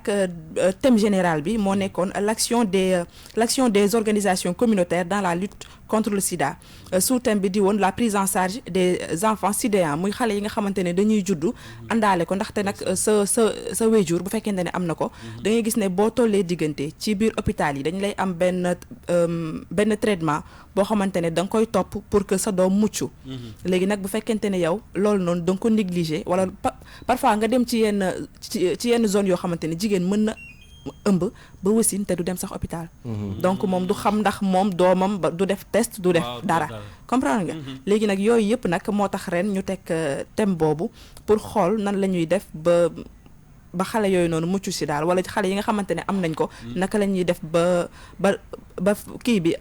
thème général bi moo nekkoon l'action des organisations communautaires dans la lutte contre le sida. sous-thème bi di woon la prise en charge des enfants sidéens muy xale yi nga xamante ne dañuy juddu àndaale ko ndaxte nag sa wéjur bu fekkente ne am na ko da ngay gis ne boo tollee diggante ci biir hôpital yi dañ lay am benn traitement boo xamante ne da nga koy topp pour que sa doom mucc. léegi nag bu fekkente ne yow loolu noonu da nga ko négliger wala parfois nga dem ci yenn zone yoo xamante ne jigéen mën na ëmb ba wasin te du dem sax hôpital. donc moom du xam ndax moom doomam ba du def test du def dara comprendre nga. léegi nag yooyu yëpp nag moo tax ren ñu teg thème boobu pour xool nan la ñuy def ba xale yooyu noonu mucc si daal wala xale yi nga xamante ne am nañ ko naka la ñuy def ba kii bi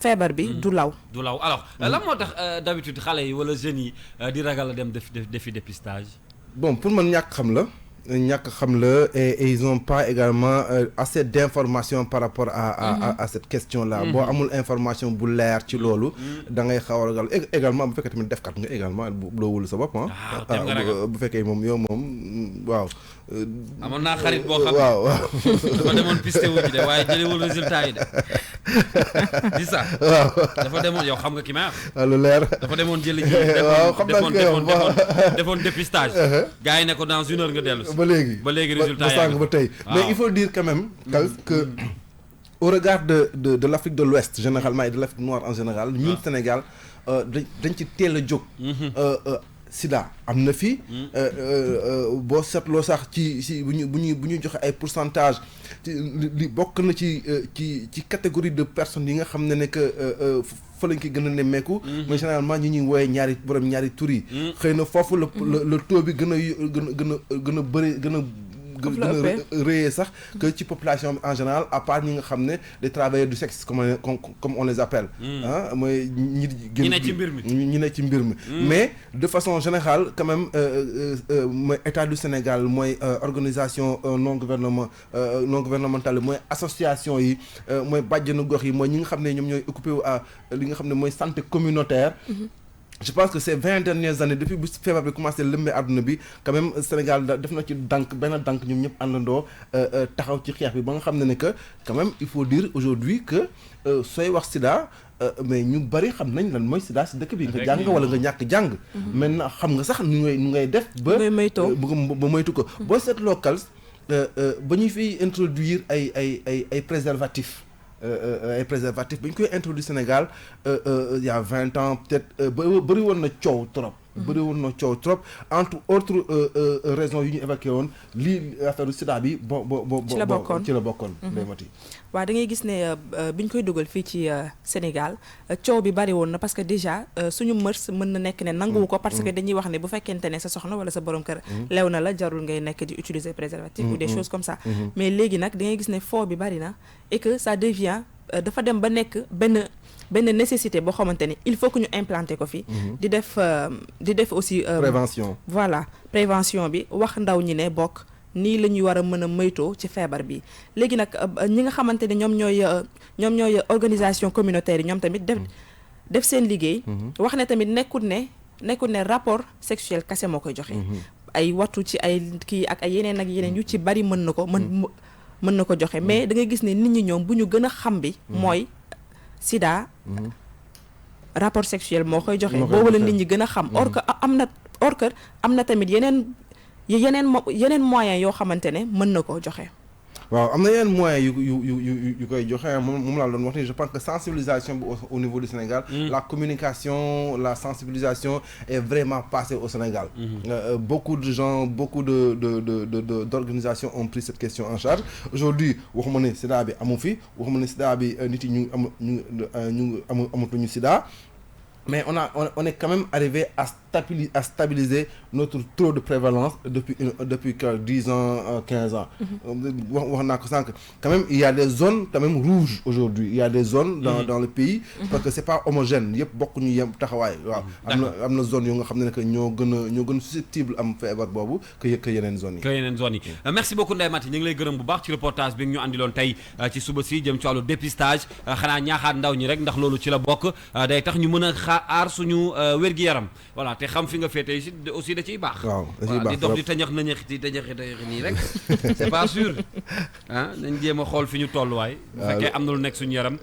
feebar bi du law alors lan moo tax d'habitude xale yi wala jeunes yi di ragal a dem defi dépistage. bon pour man ñàkk xam la et ils n'ont pas également assez d'informations par rapport à cette question-là. boo amul information bu leer ci loolu da ngay xaw a ragal également bu fekkee tamit defkat nga également loo wul sa bopp bu fekkee moom yow moom waaw. amoon naa xarit boo xam ne waaw dafa demoon pisté wu ji de waaye jëlewul résultat yi de di ça waaw dafa demoon yow xam nga ki ma lu leer dafa demoon jëli ji waaw xam naa defoon dépistage gars yi ne ko dans une heure nga dellu ba léegi résultat yaa ba tey mais il faut dire quand même que au regard de l'Afrique de l'Ouest généralement et de l'Afrique noire en général ñun Sénégal dañ ci teel a jóg sida am na fi boo seetloo sax ci bu ñu joxe ay pourcentage li bokk na ci catégorie de personnes yi nga xam ne que fa lañ ko gën a nemmeeku mais généralement ñi ñuy wooyee ñaari tur yi xëy na foofu le taux bi gën a bëri gën a rëyee sax que ci population en général à part ñi nga xam ne des travailleurs du sexe comme on les appelle mooy ñi ne ci mbir mi mais de façon générale quand même mooy état du Sénégal mooy organisation non gouvernementale mooy association yi mooy bàjjenu gox yi mooy ñi nga xam ne ñoom ñooy occupé wu à li nga xam ne mooy santé communautaire. Je pense que ces 20 dernières années depuis bu feebar bi commencé lëmbee àdduna bi quand même Sénégal def na ci benn dànk ñoom ñëpp àndandoo taxaw ci xeex bi ba nga xam ne que quand même il faut dire aujourd'hui que sooy wax sida mais ñu bari xam nañ lan mooy sida si dëkk bi nga jàng wala nga ñàkk jàng maintenant xam nga sax nu ngay def ba moytu ko boo seetloo Kals ba ñu fiy introduire ay préservatifs ay préservatifs ba ñu koy introduire Sénégal il y a 20 ans peut-être bëri woon na coow trop entre autres raisons yu ñu évacué woon lii affaire sida bi ci la bokkoon Ndeye Maty waaw da ngay gis ne bi ñu koy dugal fii ci Sénégal coow bi bari woon na parce que déjà suñu mërs mën na nekk ne nanguwu ko parce que dañuy wax ne bu fekkente ne sa soxna wala sa borom kër lew na la jarul ngay nekk di utiliser préservatif ou des choses comme ça mais léegi nag da ngay gis ne foo bi bari na et que ça devient dafa dem ba nekk benn nécessité boo xamante ne il faut que ñu implanter ko fi di def aussi prévention voilà prévention bi wax ndaw ñi ne bokk nii la ñuy war a mën a moytoo ci feebar bi léegi nag ñi nga xamante ne ñoom ñooy organisation communautaire yi ñoom tamit def seen liggéey wax ne tamit nekkul ne rapport sexuel kese moo koy joxe ay wattu ci ay kii ak ay yeneen yu ci bari mën na ko mën na ko joxe mais da ngay gis ne nit ñi ñoom bu ñu gën a xam bi mooy sida rapport sexuel moo koy joxe boobu la nit ñi gën a xam or que am na tamit yeneen moyens yoo xamante ne mën na koo joxe waaw am na yeneen moyens yu koy joxe moom laa doon wax ni je pense que sensibilisation bi au niveau du Sénégal la communication la sensibilisation est vraiment passée au Sénégal beaucoup de gens beaucoup d'organisations ont pris cette question en charge aujourd'hui waxuma ne sida bi amu fi waxuma ne sida bi nit yi ñu amatuñu sida mais on est quand même arrivé à stabiliser notre taux de prévalence depuis 10 ans 15 ans wax naa ko sànq quand même il y a des zones quand même rouges aujourd'hui il y a des zones dans le pays parce que c'est pas homogène yëpp bokk ñu yem taxawaay waaw am na zone yoo nga xam ne que ñoo gën a susceptible am feebar boobu que yeneen zones yi merci beaucoup Ndeye Maty ñu ngi lay gërëm bu baax ci reportage bi ñu andiloon tey ci suba si jëm ci wàllu dépistage xanaa ñaaxaat ndaw ñi rek ndax loolu ci la bokk day tax ñu mën a aar suñu wér-gi-yaram voilà te xam fi nga féetee aussi da ciy baax waaw di dox di tañax nii rek c'est pas sûr nañ jéem a xool fi ñu tolluwaay bu fekkee am na lu nekk suñu yaram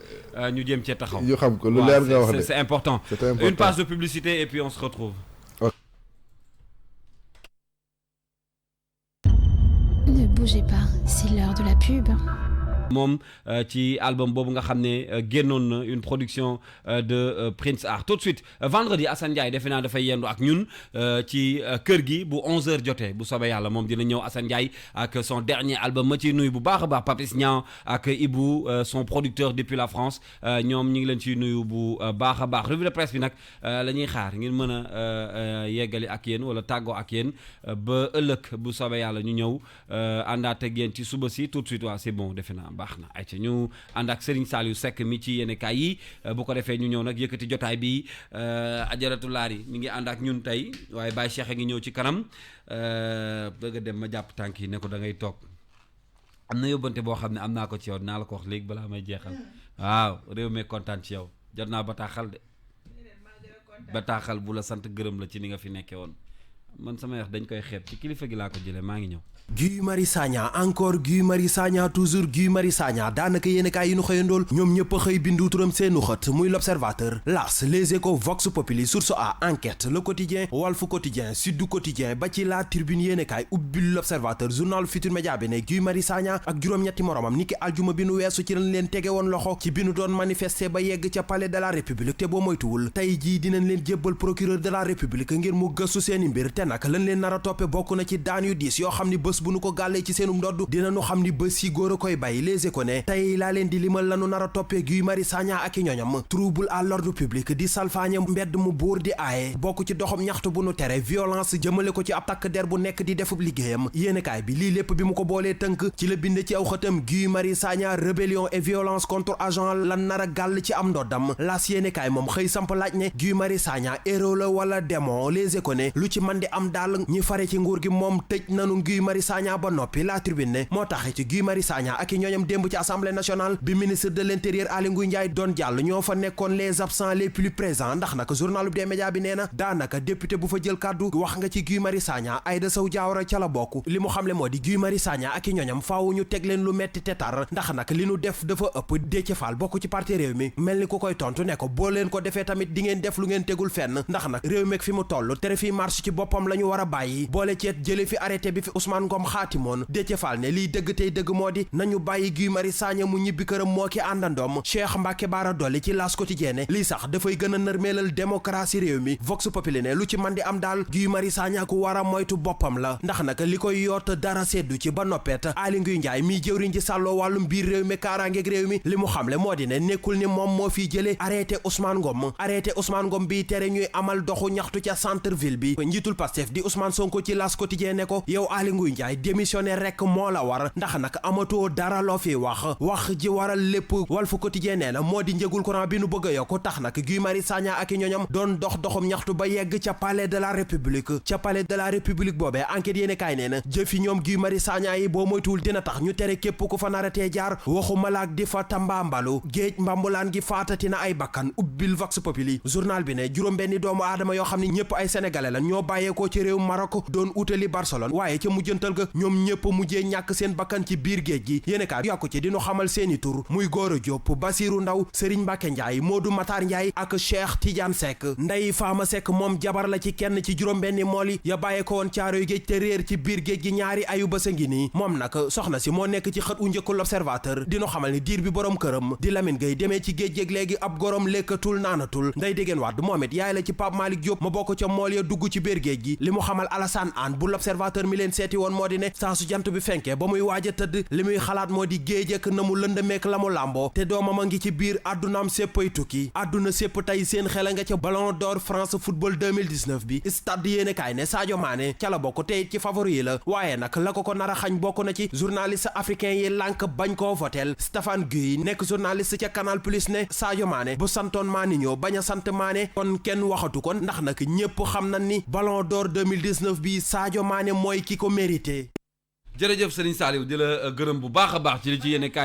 ñu jéem cee taxaw ñu xam ko lu leer nga wax de c'est important une page de publicité et puis on se retrouve Ne bougez pas, c'est l'heure de la pub. moom ci album boobu nga xam ne génnoon na une production de Prince Art tout de suite vendredi Assane Ndiaye defe naa dafay yendu ak ñun ci kër gi bu 11h jotee bu soobee yàlla moom dina ñëw Assane Ndiaye ak son dernier album ma ciy nuyu bu baax a baax Papis Niang ak Ibou son producteur depuis la France ñoom ñi ngi leen ciy nuyu bu baax a baax revue de presse bi nag la ñuy xaar ngeen mën a yeggali ak yéen wala tàggoo ak yéen ba ëllëg bu soobee yàlla ñu ñëw àndaat ak yéen ci suba si tout de suite waa c'est bon defe naa baax na ay ca ñu ànd ak Serigne Saliou Seck mi ci yenn kaay yi bu ko defee ñu ñëw nag yëkkati jotaay bi Ajaratu Laari mi ngi ànd ak ñun tey waaye Baye Cheikh a ngi ñëw ci kanam bëgg a dem ma jàpp tànk yi ne ko da ngay toog am na yóbbante boo xam ne am naa ko ci yow dinaa la ko wax léegi balaa may jeexal waaw réew mi kontaan ci yow jot naa bataaxal de bataaxal bu la sant gërëm la ci ni nga fi nekkee woon man sama yax dañ koy xeeb ci kilifa gi laa ko jëlee maa ngi ñëw. Guy Marius Sagna encore Guy Marius Sagna toujours Guy Marius Sagna daanaka yéenekaay yi nu xëyandool ñoom ñëpp a xëy bindu turam seenu xët muy l'Observateur, L'As, Les Échos, Vox Populi, Source A, Enquête, Le Quotidien, Walf Quotidien, Sud Quotidien ba ci La Tribune yéenekaay ubbil l'Observateur journal Futurs Médias bi ne Guy Marius Sagna ak juróom-ñetti moromam niki aljuma bi nu weesu ci lañ leen tege woon loxo ci bi nu doon manifester ba yegg ca palais de la République te boo moytuwul tey jii dinañ leen jébbal procureur de la République ngir mu gëstu seeni mbir te nag lañ leen nar a toppe bokk na ci daan yu diis yoo xam ni bés bu nu ko gàllee ci seenum ndodd dinañu xam ni bés yi góor a koy bay Les Échos ne tey laa leen di limal lanu nar a toppee Guy Marius Sagna ak i ñoñam trouble à l'ordre public di salfaañe mbedd mu buur di aaye bokk ci doxam ñaxtu bu nu tere violence jëmale ko ci ab takk der bu nekk di defub liggéeyam yéenekaay bi lii lépp bi mu ko boolee tënk ci la bind ci aw xëtam Guy Marius Sagna rébellion et violence contre agent lan nar a gàll ci am ndoddam laas yéenekaay moom xëy samp laaj ne Guy Marius Sagna héros la wala démon Les Échos ne lu ci man di am daal ñi fare ci nguur gi moom tëj nanu Guy Marius Sagna ba noppi La Tribune ne moo tax ci Guy Marius Sagna ak i ñooñam démb ci assemblée nationale bi ministre de l'intérieur Aly Ngouille Ndiaye doon jàll ñoo fa nekkoon les absents les plus présents ndax nag journal des médias bi nee na daanaka député bu fa jël kàddu wax nga ci Guy Marius Sagna Aïda Sow Diawara ca la bokk li mu xamle moo di Guy Marius Sagna ak i ñooñam faaw ñu teg leen lu metti te tar ndax nag li nu def dafa ëpp Déthié Fall bokk ci parti réew mi mel ni ku koy tontu ne ko boo leen ko defee tamit di ngeen def lu ngeen tegul fenn ndax nag réew meeg fi mu toll tere fi marche ci boppam la ñu war a bàyyi boole ceet jële fi arrêté bi fi Ousmane Ngom xaatimoon Déthié Fall ne liy dëgg tey dëgg moo di nañu bàyyi Guy Marius Sagna mu ñibbi këram moo ki àndandoom Cheikh Mbacké Bara Dolly ci L'As Quotidien lii sax dafay gën a nërmeelal démocratie réew mi Vox Populi ne lu ci man di am daal Guy Marius Sagna ku war a moytu boppam la ndax nag li koy yoot dara seddu ci ba noppeet Aly Ngouille Ndiaye miy jëwriñ ci sàlloo wàllum biir réew mi kaaraangeeg réew mi li mu xamle moo di ne nekkul ni moom moo fiy jële arrêté Ousmane Ngom bi tere ñuy amal doxu ñaxtu ca centre ville bi njiitul Pastef di Ousmane Sonko ci L'As Quotidien ne ko yow Aly Ngouille Ndiaye démissionné rek moo la war ndax nag amatoo dara loo fi wax ji waral lépp Walf Quotidien nee na moo di njëgul courant bi nu bëgg a yokk tax nag Guy Marius Sagna ak i ñoñam doon doxum ñaxtu ba yegg ca palais de la république boobee enquête yéene kaay nee na jëfi ñoom Guy Marius Sagna yi boo moytuwul dina tax ñu tere képp ku fa naratee jaar waxu malaak di fa tambaambalu géej mbambulaan gi faatati na ay bakkan ubbil Vox Populi journal bi ne juróom-benni doomu aadama yoo xam ne ñëpp ay sénégalais la ñoo bàyyeekoo ci réew Maroc doon utali Barcelone waaye ca mujjantal mujjantal ga ñoom ñëpp mujjee ñàkk seen bakkan ci biir géej gi yéenekaay yokku ci dinu xamal seeni tur muy Gora Diop Basirou Ndaw Serigne Mbacke Ndiaye Modou Matar Ndiaye ak Cheikh Tidiane Seck Ndeye Fama Seck moom jabar la ci kenn ci juróom-benni mool yi ya bàyyee ko woon caaroy géej te réer ci biir géej gi ñaari ayu basa ngi nii moom nag soxna si moo nekk ci xët u njëkku l'Observateur dinu xamal ni diir bi borom këram di Lamine Gueye demee ci géej géej léegi ab gorom lekkatul naanatul Ndeye Dégène Wade moom it yaay la ci Pape Malick Diop ma bokk ca mool ya dugg ci biir géej gi li mu xamal Alassane Anne bu l'Observateur mi leen seeti woon moo di ne saa su jant bi fenkee ba muy waaj a tëdd li muy xalaat moo di géej ak na mu lëndëmeek la mu làmboo te doomam a ngi ci biir àddunaam séppay tukki àdduna sépp tey seen xel a nga ca Ballon d'Or France Football 2019 bi stade yéene kaay ne Sadio Mané ca la bokk te it ci favori yi la waaye nag la ko nar a xañ bokk na ci journaliste africain yi lànk bañ koo votel Stéphane Guèye nekk journaliste ca Canal Plus ne Sadio Mané bu santoon Maninho bañ a sant Mané kon kenn waxatu kon ndax nag ñépp xam na ni Ballon d'Or 2019 bi Sadio Mané mooy ki ko mérité. jërëjëf Serigne Saliou di la gërëm bu baax a baax ci li ci yéene kaay